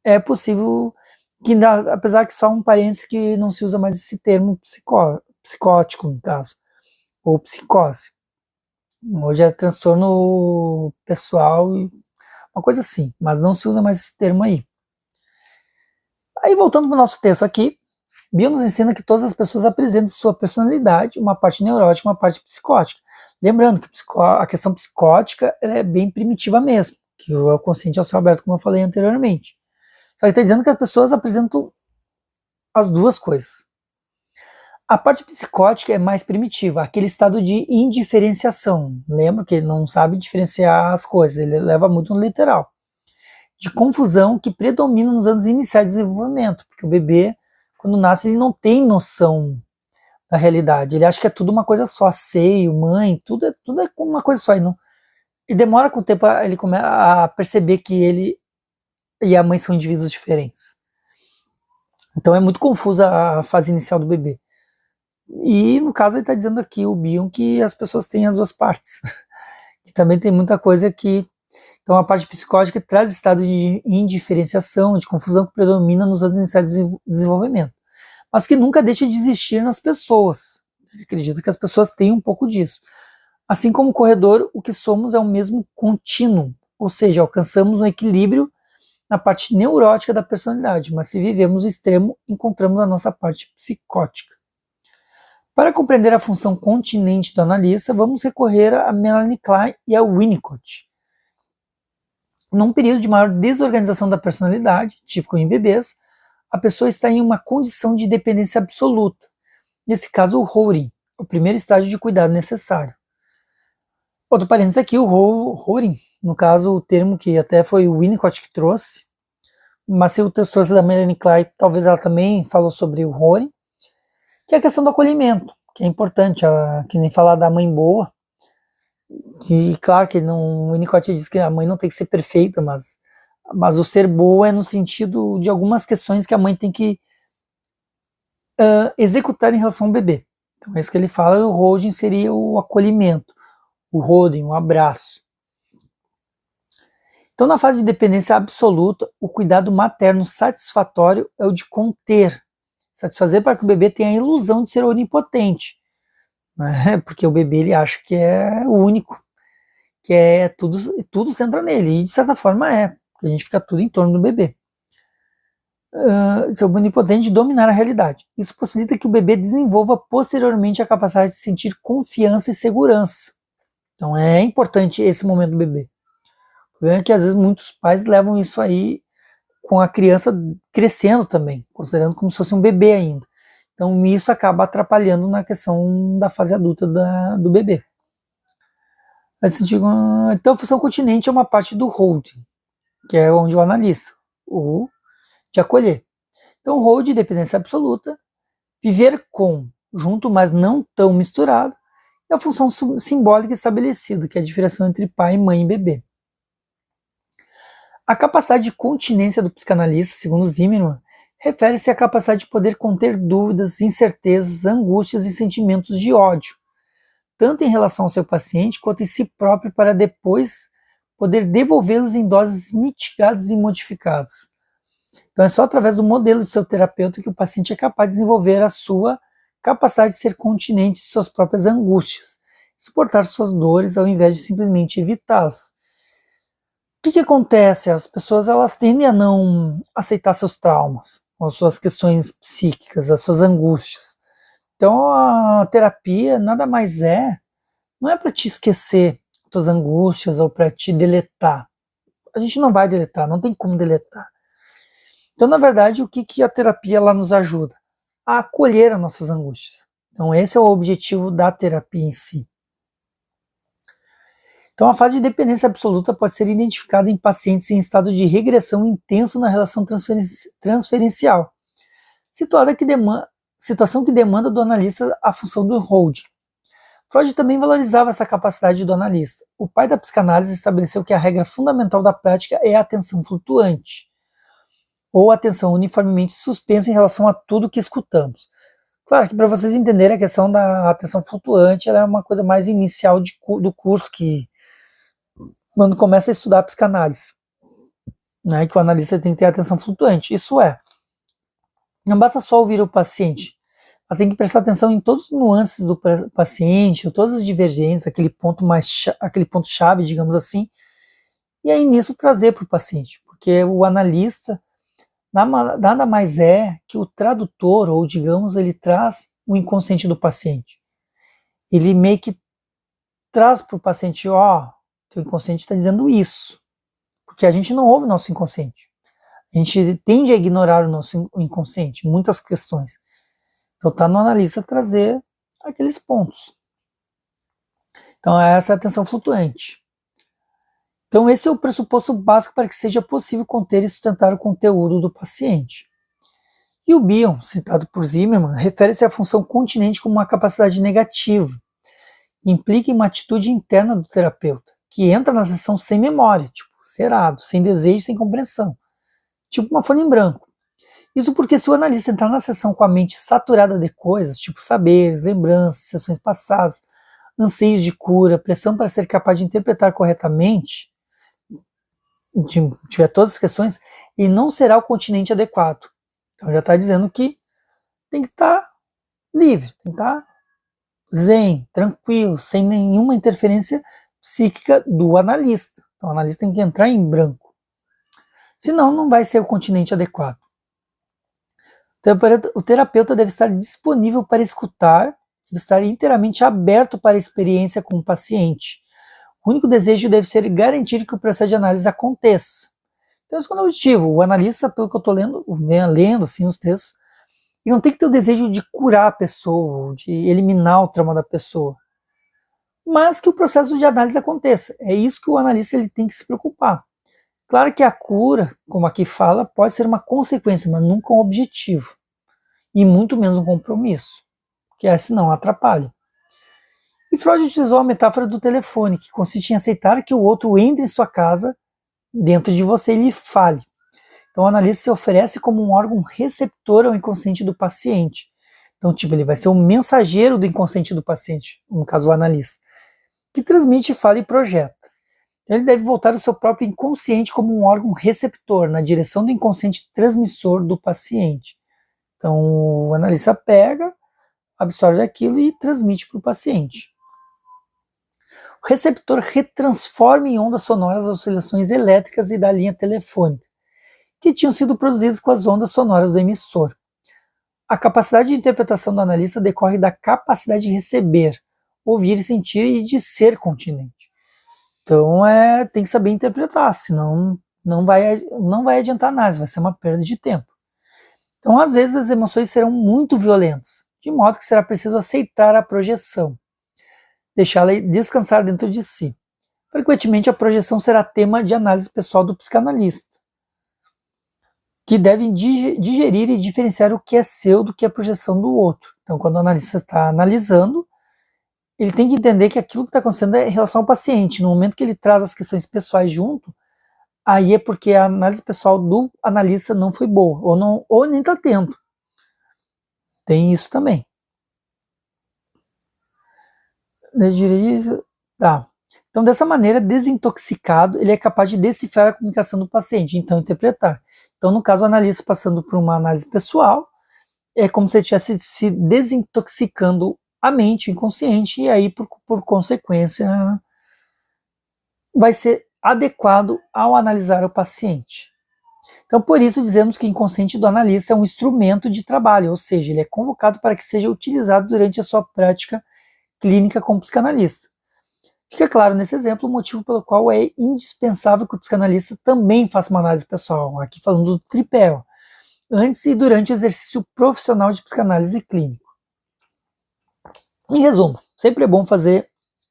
é possível que, apesar que só um parênteses, que não se usa mais esse termo psicótico, no caso, ou psicose. Hoje é transtorno pessoal, uma coisa assim, mas não se usa mais esse termo aí. Aí, voltando para o nosso texto aqui, Bion nos ensina que todas as pessoas apresentam sua personalidade, uma parte neurótica e uma parte psicótica. Lembrando que a questão psicótica é bem primitiva mesmo, que é o consciente ao céu aberto, como eu falei anteriormente. Só que está dizendo que as pessoas apresentam as duas coisas. A parte psicótica é mais primitiva, aquele estado de indiferenciação. Lembra que ele não sabe diferenciar as coisas, ele leva muito no literal. de confusão que predomina nos anos iniciais de desenvolvimento, porque o bebê, quando nasce, ele não tem noção da realidade, ele acha que é tudo uma coisa só, seio, mãe, tudo é uma coisa só, e demora com o tempo ele começa a perceber que ele e a mãe são indivíduos diferentes. Então é muito confusa a fase inicial do bebê. E no caso ele está dizendo aqui, o Bion, que as pessoas têm as duas partes. Que também tem muita coisa que... Então a parte psicótica traz estado de indiferenciação, de confusão que predomina nos anos iniciais de desenvolvimento. Mas que nunca deixa de existir nas pessoas. Ele acredita que as pessoas têm um pouco disso. Assim como o corredor, o que somos é o mesmo contínuo, ou seja, alcançamos um equilíbrio na parte neurótica da personalidade, mas se vivemos o extremo, encontramos a nossa parte psicótica. Para compreender a função continente do analista, vamos recorrer a Melanie Klein e a Winnicott. Num período de maior desorganização da personalidade, típico em bebês, a pessoa está em uma condição de dependência absoluta. Nesse caso, o hoarding, o primeiro estágio de cuidado necessário. Outro parênteses aqui, o hoarding, no caso, o termo que até foi o Winnicott que trouxe, mas se o texto trouxe da Melanie Klein, talvez ela também falou sobre o hoarding, que é a questão do acolhimento, que é importante, que nem falar da mãe boa, que claro que não, o Winnicott diz que a mãe não tem que ser perfeita, mas o ser boa é no sentido de algumas questões que a mãe tem que executar em relação ao bebê. Então é isso que ele fala, o hoarding seria o acolhimento, o holding, o abraço. Então na fase de dependência absoluta, o cuidado materno satisfatório é o de conter, satisfazer para que o bebê tenha a ilusão de ser onipotente, né? Porque o bebê ele acha que é o único, que é tudo centra nele, e de certa forma porque a gente fica tudo em torno do bebê. Ser onipotente de dominar a realidade. Isso possibilita que o bebê desenvolva posteriormente a capacidade de sentir confiança e segurança. Então é importante esse momento do bebê. O problema é que às vezes muitos pais levam isso aí com a criança crescendo também, considerando como se fosse um bebê ainda. Então isso acaba atrapalhando na questão da fase adulta do bebê. Então a função continente é uma parte do holding, que é onde o analista, o de acolher. Então o hold, dependência absoluta, viver com, junto, mas não tão misturado, é a função simbólica estabelecida, que é a diferença entre pai, mãe e bebê. A capacidade de continência do psicanalista, segundo Zimmermann, refere-se à capacidade de poder conter dúvidas, incertezas, angústias e sentimentos de ódio, tanto em relação ao seu paciente quanto em si próprio, para depois poder devolvê-los em doses mitigadas e modificadas. Então é só através do modelo de seu terapeuta que o paciente é capaz de desenvolver a sua capacidade de ser continente de suas próprias angústias, suportar suas dores ao invés de simplesmente evitá-las. O que acontece? As pessoas elas tendem a não aceitar seus traumas, as suas questões psíquicas, as suas angústias. Então a terapia nada mais não é para te esquecer suas angústias ou para te deletar. A gente não vai deletar, não tem como deletar. Então, na verdade, o que a terapia ela nos ajuda? A acolher as nossas angústias. Então, esse é o objetivo da terapia em si. Então, a fase de dependência absoluta pode ser identificada em pacientes em estado de regressão intenso na relação transferencial, situação que demanda do analista a função do hold. Freud também valorizava essa capacidade do analista. O pai da psicanálise estabeleceu que a regra fundamental da prática é a atenção flutuante, ou atenção uniformemente suspensa em relação a tudo que escutamos. Claro que para vocês entenderem a questão da atenção flutuante, ela é uma coisa mais inicial do curso, que quando começa a estudar a psicanálise, né, que o analista tem que ter atenção flutuante. Isso não basta só ouvir o paciente, ela tem que prestar atenção em todas as nuances do paciente, todas as divergências, aquele ponto chave, digamos assim, e aí nisso trazer para o paciente, porque o analista nada mais que o tradutor, ou digamos, ele traz o inconsciente do paciente. Ele meio que traz para o paciente, teu inconsciente está dizendo isso, porque a gente não ouve o nosso inconsciente. A gente tende a ignorar o nosso inconsciente, muitas questões. Então está no analista trazer aqueles pontos. Então essa é a atenção flutuante. Então esse é o pressuposto básico para que seja possível conter e sustentar o conteúdo do paciente. E o Bion, citado por Zimmermann, refere-se à função continente como uma capacidade negativa, que implica em uma atitude interna do terapeuta, que entra na sessão sem memória, tipo, zerado, sem desejo, sem compreensão, tipo uma folha em branco. Isso porque se o analista entrar na sessão com a mente saturada de coisas, tipo saberes, lembranças, sessões passadas, anseios de cura, pressão para ser capaz de interpretar corretamente, tiver todas as questões, ele não será o continente adequado. Então já está dizendo que tem que estar livre, tem que estar zen, tranquilo, sem nenhuma interferência psíquica do analista. Então o analista tem que entrar em branco. Senão não vai ser o continente adequado. O terapeuta deve estar disponível para escutar, deve estar inteiramente aberto para a experiência com o paciente. O único desejo deve ser garantir que o processo de análise aconteça. Então, isso é o objetivo. O analista, pelo que eu estou lendo assim, os textos, ele não tem que ter o desejo de curar a pessoa, de eliminar o trauma da pessoa, mas que o processo de análise aconteça. É isso que o analista ele tem que se preocupar. Claro que a cura, como aqui fala, pode ser uma consequência, mas nunca um objetivo. E muito menos um compromisso, que senão atrapalha. E Freud utilizou a metáfora do telefone, que consiste em aceitar que o outro entre em sua casa, dentro de você, e lhe fale. Então o analista se oferece como um órgão receptor ao inconsciente do paciente. Então, ele vai ser o mensageiro do inconsciente do paciente, no caso o analista, que transmite, fala e projeta. Ele deve voltar o seu próprio inconsciente como um órgão receptor, na direção do inconsciente transmissor do paciente. Então o analista pega, absorve aquilo e transmite para o paciente. O receptor retransforma em ondas sonoras as oscilações elétricas e da linha telefônica, que tinham sido produzidas com as ondas sonoras do emissor. A capacidade de interpretação do analista decorre da capacidade de receber, ouvir, sentir e de ser continente. Então tem que saber interpretar, senão não vai adiantar análise, vai ser uma perda de tempo. Então, às vezes, as emoções serão muito violentas, de modo que será preciso aceitar a projeção, deixá-la descansar dentro de si. Frequentemente, a projeção será tema de análise pessoal do psicanalista, que deve digerir e diferenciar o que é seu do que é a projeção do outro. Então, quando o analista está analisando, ele tem que entender que aquilo que está acontecendo é em relação ao paciente. No momento que ele traz as questões pessoais junto, aí é porque a análise pessoal do analista não foi boa, ou nem está tendo. Tem isso também. Tá. Então, dessa maneira, desintoxicado, ele é capaz de decifrar a comunicação do paciente, então interpretar. Então, no caso, o analista passando por uma análise pessoal, é como se ele estivesse se desintoxicando a mente, o inconsciente, e aí, por consequência, vai ser adequado ao analisar o paciente. Então, por isso, dizemos que o inconsciente do analista é um instrumento de trabalho, ou seja, ele é convocado para que seja utilizado durante a sua prática clínica como psicanalista. Fica claro nesse exemplo o motivo pelo qual é indispensável que o psicanalista também faça uma análise pessoal, aqui falando do tripé, antes e durante o exercício profissional de psicanálise clínico. Em resumo, sempre é bom fazer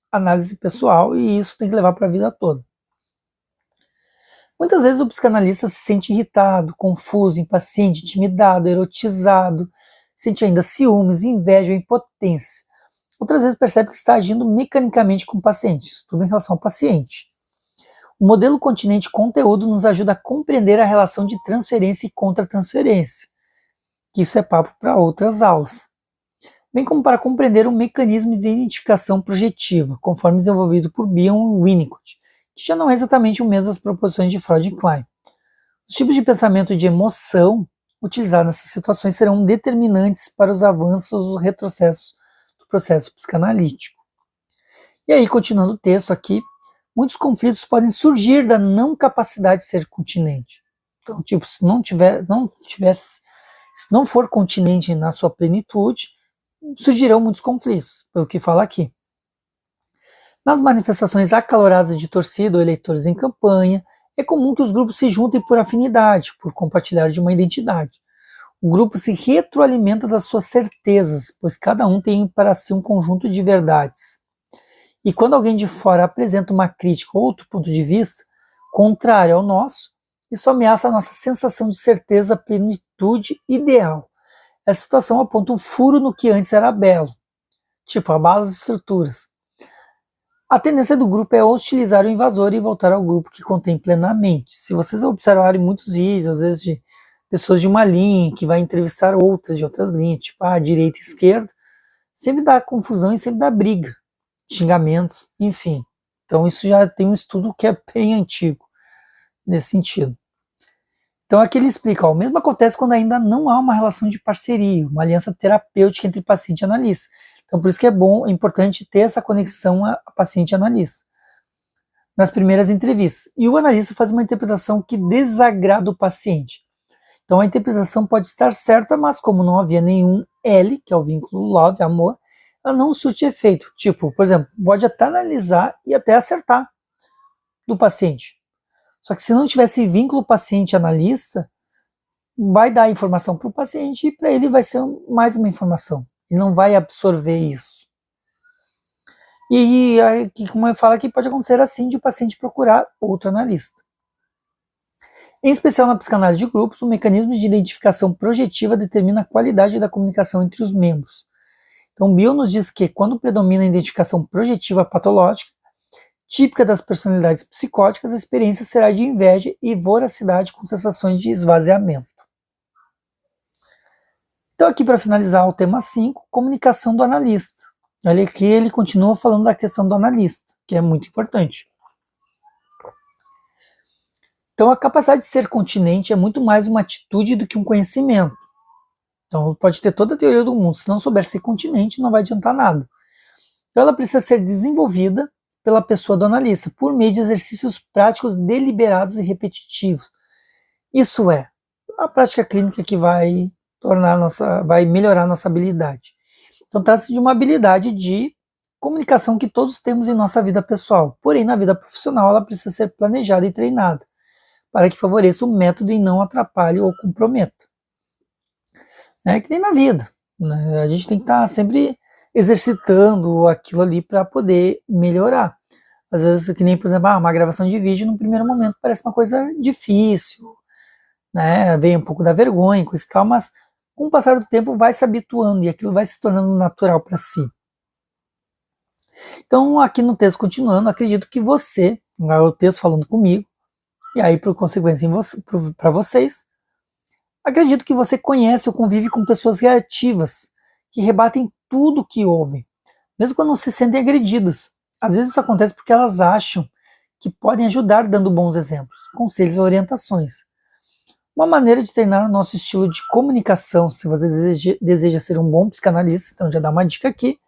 análise pessoal e isso tem que levar para a vida toda. Muitas vezes o psicanalista se sente irritado, confuso, impaciente, intimidado, erotizado, sente ainda ciúmes, inveja ou impotência. Outras vezes percebe que está agindo mecanicamente com o paciente, isso tudo em relação ao paciente. O modelo continente conteúdo nos ajuda a compreender a relação de transferência e contra-transferência, que isso é papo para outras aulas. Bem como para compreender o mecanismo de identificação projetiva, conforme desenvolvido por Bion e Winnicott, que já não é exatamente o mesmo das proposições de Freud e Klein. Os tipos de pensamento e de emoção utilizados nessas situações serão determinantes para os avanços ou os retrocessos do processo psicanalítico. E aí, continuando o texto aqui, muitos conflitos podem surgir da não capacidade de ser continente. Então, se não for continente na sua plenitude, surgirão muitos conflitos, pelo que fala aqui. Nas manifestações acaloradas de torcida ou eleitores em campanha, é comum que os grupos se juntem por afinidade, por compartilhar de uma identidade. O grupo se retroalimenta das suas certezas, pois cada um tem para si um conjunto de verdades. E quando alguém de fora apresenta uma crítica ou outro ponto de vista, contrário ao nosso, isso ameaça a nossa sensação de certeza, plenitude ideal. Essa situação aponta um furo no que antes era belo, tipo, abala as estruturas. A tendência do grupo é hostilizar o invasor e voltar ao grupo que contém plenamente. Se vocês observarem muitos vídeos, às vezes de pessoas de uma linha que vai entrevistar outras de outras linhas, tipo direita e esquerda, sempre dá confusão e sempre dá briga, xingamentos, enfim. Então isso já tem um estudo que é bem antigo nesse sentido. Então aqui ele explica, o mesmo acontece quando ainda não há uma relação de parceria, uma aliança terapêutica entre paciente e analista. Então por isso que é importante ter essa conexão a paciente e analista nas primeiras entrevistas. E o analista faz uma interpretação que desagrada o paciente. Então a interpretação pode estar certa, mas como não havia nenhum L, que é o vínculo love, amor, ela não surte efeito. Tipo, por exemplo, pode até analisar e até acertar do paciente. Só que se não tivesse vínculo paciente-analista, vai dar informação para o paciente e para ele vai ser mais uma informação. Ele não vai absorver isso. E aí, como eu falo aqui, pode acontecer assim de o paciente procurar outro analista. Em especial na psicanálise de grupos, o mecanismo de identificação projetiva determina a qualidade da comunicação entre os membros. Então, Bill nos diz que quando predomina a identificação projetiva patológica, típica das personalidades psicóticas, a experiência será de inveja e voracidade com sensações de esvaziamento. Então, aqui para finalizar o tema 5, comunicação do analista. Olha aqui, ele continua falando da questão do analista, que é muito importante. Então, a capacidade de ser continente é muito mais uma atitude do que um conhecimento. Então, pode ter toda a teoria do mundo, se não souber ser continente, não vai adiantar nada. Então, ela precisa ser desenvolvida pela pessoa do analista, por meio de exercícios práticos deliberados e repetitivos. Isso é, a prática clínica que vai melhorar a nossa habilidade. Então, trata-se de uma habilidade de comunicação que todos temos em nossa vida pessoal, porém, na vida profissional, ela precisa ser planejada e treinada, para que favoreça o método e não atrapalhe ou comprometa. É que nem na vida, né? A gente tem que estar sempre exercitando aquilo ali para poder melhorar. Às vezes, que nem, por exemplo, uma gravação de vídeo, no primeiro momento parece uma coisa difícil, né? Vem um pouco da vergonha, coisa e tal, mas com o passar do tempo vai se habituando e aquilo vai se tornando natural para si. Então, aqui no texto continuando, acredito que você, o texto falando comigo, e aí, por consequência, para vocês, acredito que você conhece ou convive com pessoas reativas, que rebatem tudo que ouvem, mesmo quando não se sentem agredidas. Às vezes isso acontece porque elas acham que podem ajudar dando bons exemplos, conselhos e orientações. Uma maneira de treinar o nosso estilo de comunicação, se você deseja ser um bom psicanalista, então já dá uma dica aqui,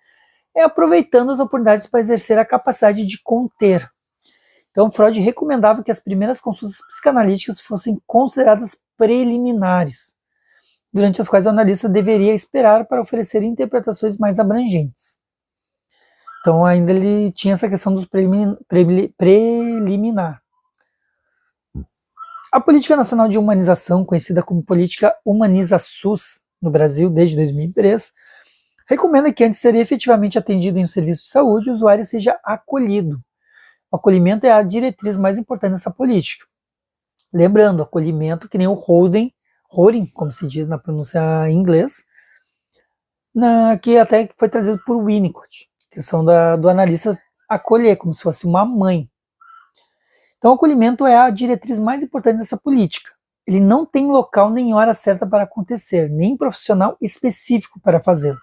é aproveitando as oportunidades para exercer a capacidade de conter. Então, Freud recomendava que as primeiras consultas psicanalíticas fossem consideradas preliminares, durante as quais o analista deveria esperar para oferecer interpretações mais abrangentes. Então, ainda ele tinha essa questão dos preliminar. A Política Nacional de Humanização, conhecida como Política Humaniza-SUS no Brasil desde 2003, recomenda que antes de ser efetivamente atendido em um serviço de saúde, o usuário seja acolhido. O acolhimento é a diretriz mais importante dessa política. Lembrando, acolhimento que nem o holding, como se diz na pronúncia em inglês, que até foi trazido por Winnicott, questão do analista acolher, como se fosse uma mãe. Então o acolhimento é a diretriz mais importante dessa política. Ele não tem local nem hora certa para acontecer, nem profissional específico para fazê-lo.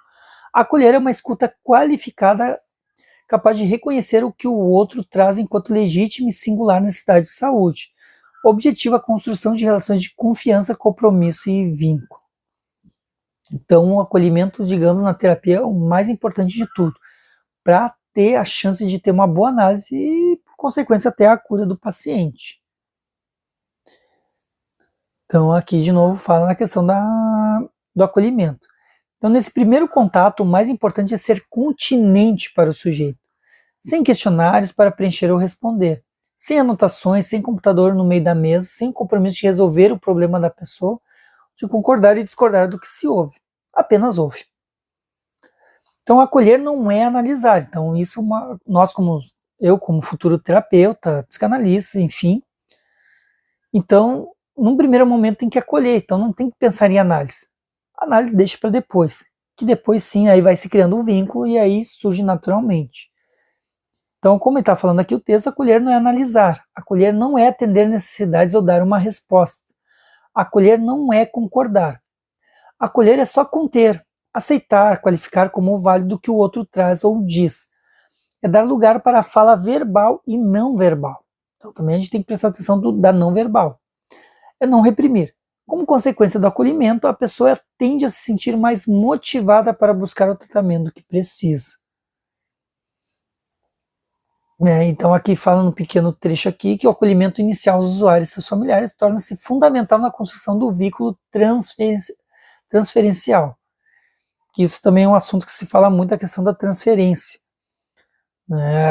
Acolher é uma escuta qualificada, capaz de reconhecer o que o outro traz enquanto legítima e singular necessidade de saúde. Objetivo a construção de relações de confiança, compromisso e vínculo. Então, o acolhimento, digamos, na terapia é o mais importante de tudo, para ter a chance de ter uma boa análise e, por consequência, até a cura do paciente. Então, aqui, de novo, fala na questão do acolhimento. Então, nesse primeiro contato, o mais importante é ser continente para o sujeito, sem questionários para preencher ou responder, sem anotações, sem computador no meio da mesa, sem compromisso de resolver o problema da pessoa, de concordar e discordar do que se ouve. Apenas ouve. Então, acolher não é analisar. Então, isso nós, eu como futuro terapeuta, psicanalista, enfim, Então, num primeiro momento tem que acolher, então não tem que pensar em análise. A análise deixa para depois, que depois sim, aí vai se criando um vínculo e aí surge naturalmente. Então, como ele está falando aqui o texto, acolher não é analisar, acolher não é atender necessidades ou dar uma resposta. Acolher não é concordar. Acolher é só conter, aceitar, qualificar como válido o que o outro traz ou diz. É dar lugar para a fala verbal e não verbal. Então também a gente tem que prestar atenção da não verbal. É não reprimir. Como consequência do acolhimento, a pessoa tende a se sentir mais motivada para buscar o tratamento que precisa. Então aqui fala no pequeno trecho aqui que o acolhimento inicial aos usuários e seus familiares torna-se fundamental na construção do vínculo transferencial. Que isso também é um assunto que se fala muito da questão da transferência.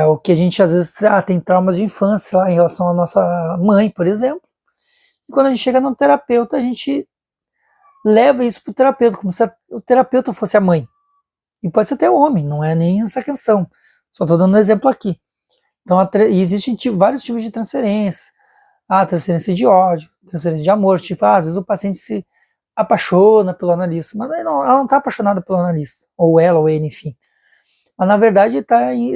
O que a gente às vezes tem traumas de infância lá em relação à nossa mãe, por exemplo. E quando a gente chega no terapeuta, a gente leva isso para o terapeuta, como se o terapeuta fosse a mãe. E pode ser até homem, não é nem essa questão. Só estou dando um exemplo aqui. Então, existem vários tipos de transferência. Transferência de ódio, transferência de amor. Tipo, às vezes o paciente se apaixona pelo analista, mas ela não está apaixonada pelo analista. Ou ela, ou ele, enfim. Mas, na verdade,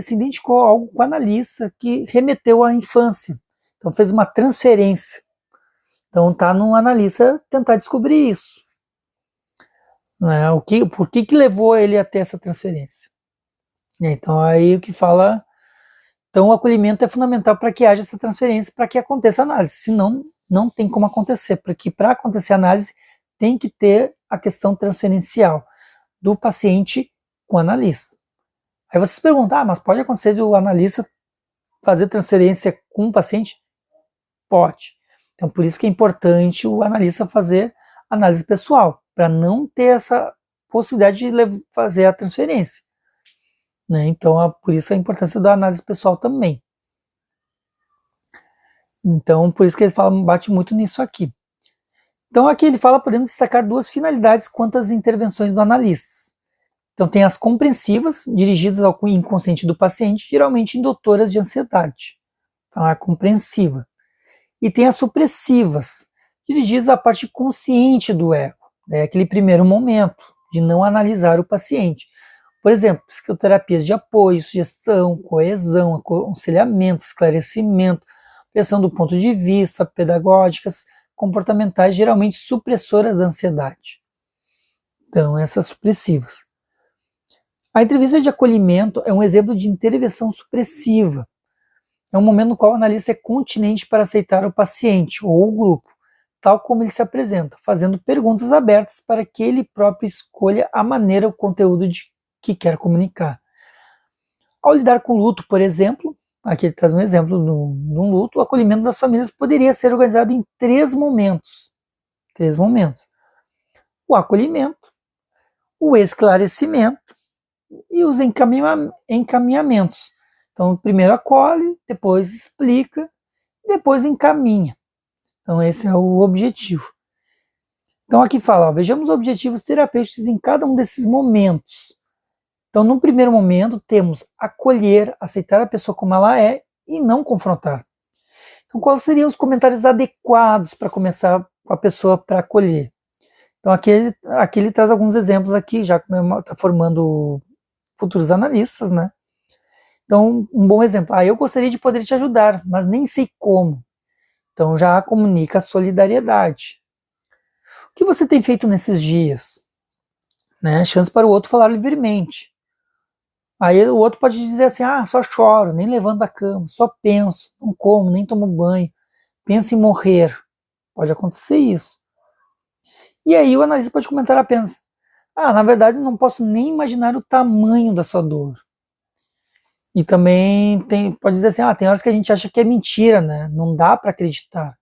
se identificou algo com o analista que remeteu à infância. Então, fez uma transferência. Então, está no analista tentar descobrir isso. Por que levou ele a ter essa transferência? Então, aí o que fala... Então, o acolhimento é fundamental para que haja essa transferência, para que aconteça a análise. Senão, não tem como acontecer, porque para acontecer a análise, tem que ter a questão transferencial do paciente com o analista. Aí você se pergunta, mas pode acontecer de o analista fazer transferência com o paciente? Pode. Então, por isso que é importante o analista fazer análise pessoal, para não ter essa possibilidade de fazer a transferência. Então, por isso a importância da análise pessoal também. Então, por isso que ele bate muito nisso aqui. Então, aqui ele fala, podemos destacar duas finalidades quanto às intervenções do analista. Então, tem as compreensivas, dirigidas ao inconsciente do paciente, geralmente indutoras de ansiedade. Então, é compreensiva. E tem as supressivas, dirigidas à parte consciente do ego, aquele primeiro momento de não analisar o paciente. Por exemplo, psicoterapias de apoio, sugestão, coesão, aconselhamento, esclarecimento, pressão do ponto de vista, pedagógicas, comportamentais, geralmente supressoras da ansiedade. Então, essas supressivas. A entrevista de acolhimento é um exemplo de intervenção supressiva. É um momento no qual o analista é continente para aceitar o paciente ou o grupo, tal como ele se apresenta, fazendo perguntas abertas para que ele próprio escolha a maneira, o conteúdo que quer comunicar. Ao lidar com luto, por exemplo, aqui ele traz um exemplo de um luto, o acolhimento das famílias poderia ser organizado em 3 momentos. 3 momentos. O acolhimento, o esclarecimento e os encaminhamentos. Então, primeiro acolhe, depois explica, depois encaminha. Então, esse é o objetivo. Então, aqui fala, vejamos objetivos terapêuticos em cada um desses momentos. Então, no primeiro momento, temos acolher, aceitar a pessoa como ela é e não confrontar. Então, quais seriam os comentários adequados para começar com a pessoa para acolher? Então, aqui ele traz alguns exemplos aqui, já que está formando futuros analistas, né? Então, um bom exemplo, eu gostaria de poder te ajudar, mas nem sei como. Então, já comunica a solidariedade. O que você tem feito nesses dias? Chance para o outro falar livremente. Aí o outro pode dizer assim, só choro, nem levanto da cama, só penso, não como, nem tomo banho, penso em morrer. Pode acontecer isso. E aí o analista pode comentar apenas, na verdade não posso nem imaginar o tamanho da sua dor. E também pode dizer assim, tem horas que a gente acha que é mentira, né? Não dá para acreditar.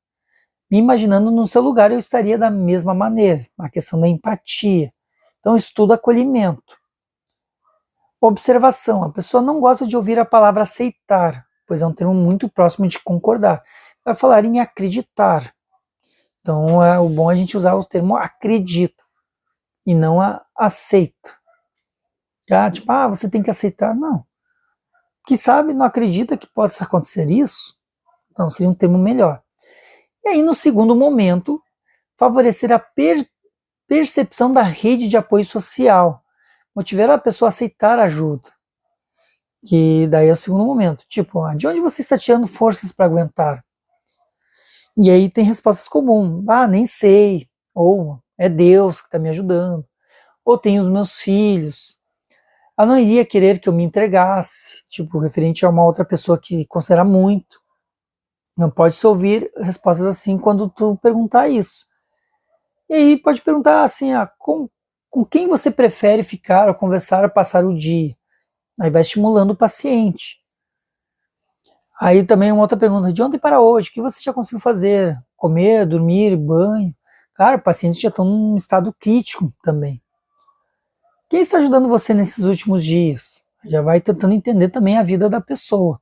Me imaginando no seu lugar, eu estaria da mesma maneira. A questão da empatia. Então, estudo acolhimento. Observação. A pessoa não gosta de ouvir a palavra aceitar, pois é um termo muito próximo de concordar. Vai falar em acreditar. Então, é o bom a gente usar o termo acredito e não aceito. Você tem que aceitar. Não. Que sabe, não acredita que possa acontecer isso? Então, seria um termo melhor. E aí, no segundo momento, favorecer a percepção da rede de apoio social, motivar a pessoa a aceitar ajuda, que daí é o segundo momento, tipo, de onde você está tirando forças para aguentar? E aí tem respostas comuns, nem sei, ou é Deus que está me ajudando, ou tem os meus filhos, ela não iria querer que eu me entregasse, tipo, referente a uma outra pessoa que considera muito. Não pode se ouvir respostas assim quando tu perguntar isso. E aí pode perguntar assim, com quem você prefere ficar ou conversar ou passar o dia? Aí vai estimulando o paciente. Aí também uma outra pergunta, de ontem para hoje, o que você já conseguiu fazer? Comer, dormir, banho? Claro, pacientes já estão num estado crítico também. Quem está ajudando você nesses últimos dias? Já vai tentando entender também a vida da pessoa.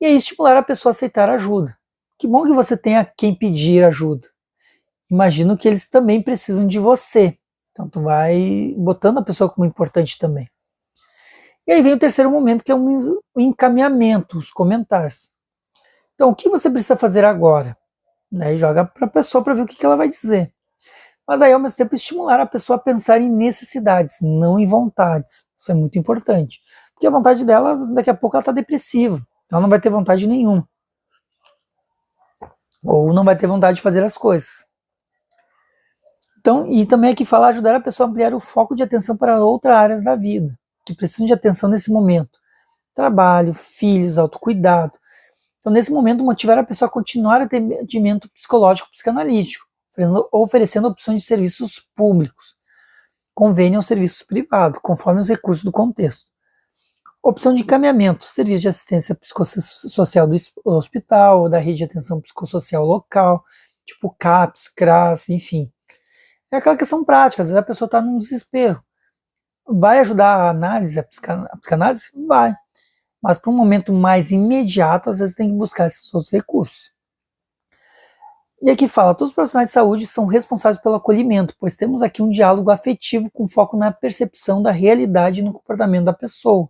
E aí estimular a pessoa a aceitar ajuda. Que bom que você tenha quem pedir ajuda. Imagino que eles também precisam de você. Então tu vai botando a pessoa como importante também. E aí vem o terceiro momento, que é o encaminhamento, os comentários. Então o que você precisa fazer agora? Daí joga para a pessoa para ver o que ela vai dizer. Mas aí ao mesmo tempo estimular a pessoa a pensar em necessidades, não em vontades. Isso é muito importante. Porque a vontade dela, daqui a pouco ela está depressiva. Ela não vai ter vontade nenhuma. Ou não vai ter vontade de fazer as coisas. Então, e também aqui fala ajudar a pessoa a ampliar o foco de atenção para outras áreas da vida, que precisam de atenção nesse momento. Trabalho, filhos, autocuidado. Então, nesse momento, motivar a pessoa a continuar atendimento psicológico psicanalítico, oferecendo opções de serviços públicos, convênio ou serviços privados, conforme os recursos do contexto. Opção de encaminhamento, serviço de assistência psicossocial do hospital, ou da rede de atenção psicossocial local, tipo CAPS, CRAS, enfim. É aquela questão prática, às vezes a pessoa está num desespero. Vai ajudar a análise, a psicanálise? Vai. Mas para um momento mais imediato, às vezes tem que buscar esses outros recursos. E aqui fala, todos os profissionais de saúde são responsáveis pelo acolhimento, pois temos aqui um diálogo afetivo com foco na percepção da realidade e no comportamento da pessoa.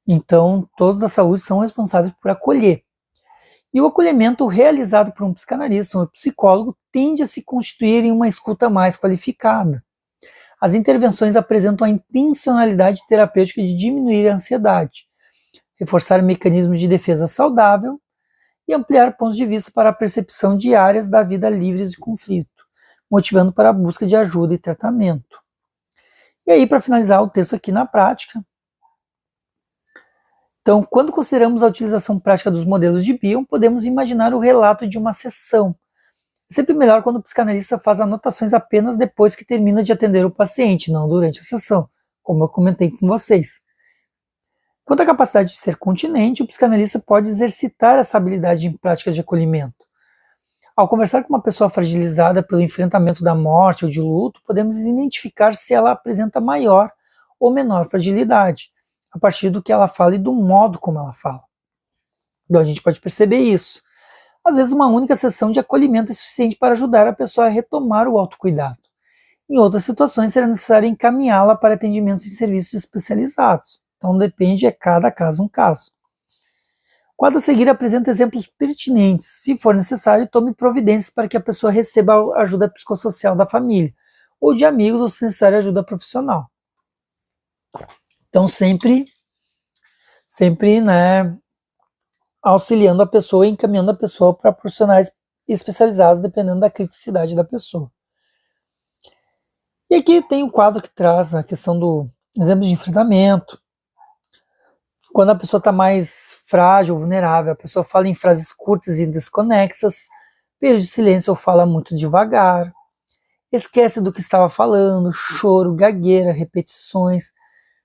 Então, todos da saúde são responsáveis por acolher. E o acolhimento realizado por um psicanalista ou um psicólogo tende a se constituir em uma escuta mais qualificada. As intervenções apresentam a intencionalidade terapêutica de diminuir a ansiedade, reforçar mecanismos de defesa saudável e ampliar pontos de vista para a percepção de áreas da vida livres de conflito, motivando para a busca de ajuda e tratamento. E aí, para finalizar o texto aqui na prática, então, quando consideramos a utilização prática dos modelos de Bion, podemos imaginar o relato de uma sessão. É sempre melhor quando o psicanalista faz anotações apenas depois que termina de atender o paciente, não durante a sessão, como eu comentei com vocês. Quanto à capacidade de ser continente, o psicanalista pode exercitar essa habilidade em práticas de acolhimento. Ao conversar com uma pessoa fragilizada pelo enfrentamento da morte ou de luto, podemos identificar se ela apresenta maior ou menor fragilidade, a partir do que ela fala e do modo como ela fala. Então a gente pode perceber isso. Às vezes uma única sessão de acolhimento é suficiente para ajudar a pessoa a retomar o autocuidado. Em outras situações será necessário encaminhá-la para atendimentos em serviços especializados. Então depende, é cada caso um caso. O quadro a seguir apresenta exemplos pertinentes. Se for necessário, tome providências para que a pessoa receba a ajuda psicossocial da família, ou de amigos, ou se necessário, ajuda profissional. Então sempre, auxiliando a pessoa e encaminhando a pessoa para profissionais especializados, dependendo da criticidade da pessoa. E aqui tem um quadro que traz a questão do exemplo de enfrentamento. Quando a pessoa está mais frágil, vulnerável, a pessoa fala em frases curtas e desconexas, período de silêncio ou fala muito devagar, esquece do que estava falando, choro, gagueira, repetições,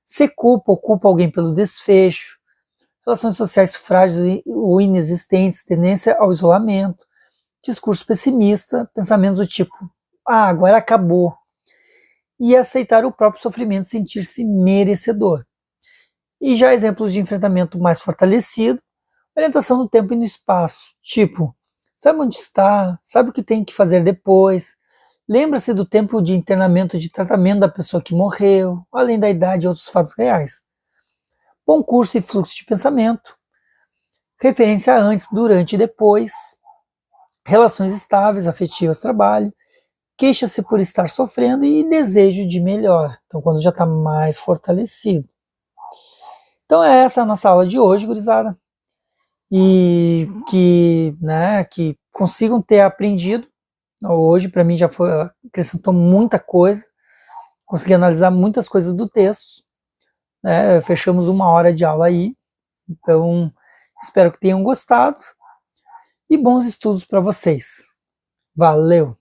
se culpa ou culpa alguém pelo desfecho, relações sociais frágeis ou inexistentes, tendência ao isolamento, discurso pessimista, pensamentos do tipo, agora acabou, e aceitar o próprio sofrimento, sentir-se merecedor. E já exemplos de enfrentamento mais fortalecido, orientação no tempo e no espaço, tipo, sabe onde está, sabe o que tem que fazer depois, lembra-se do tempo de internamento de tratamento da pessoa que morreu, além da idade e outros fatos reais. Bom curso e fluxo de pensamento, referência antes, durante e depois, relações estáveis, afetivas, trabalho, queixa-se por estar sofrendo e desejo de melhor. Então, quando já está mais fortalecido. Então, essa é a nossa aula de hoje, gurizada. E que consigam ter aprendido. Hoje, para mim, já acrescentou muita coisa. Consegui analisar muitas coisas do texto. Né? Fechamos 1 hora de aula aí. Então, espero que tenham gostado. E bons estudos para vocês. Valeu!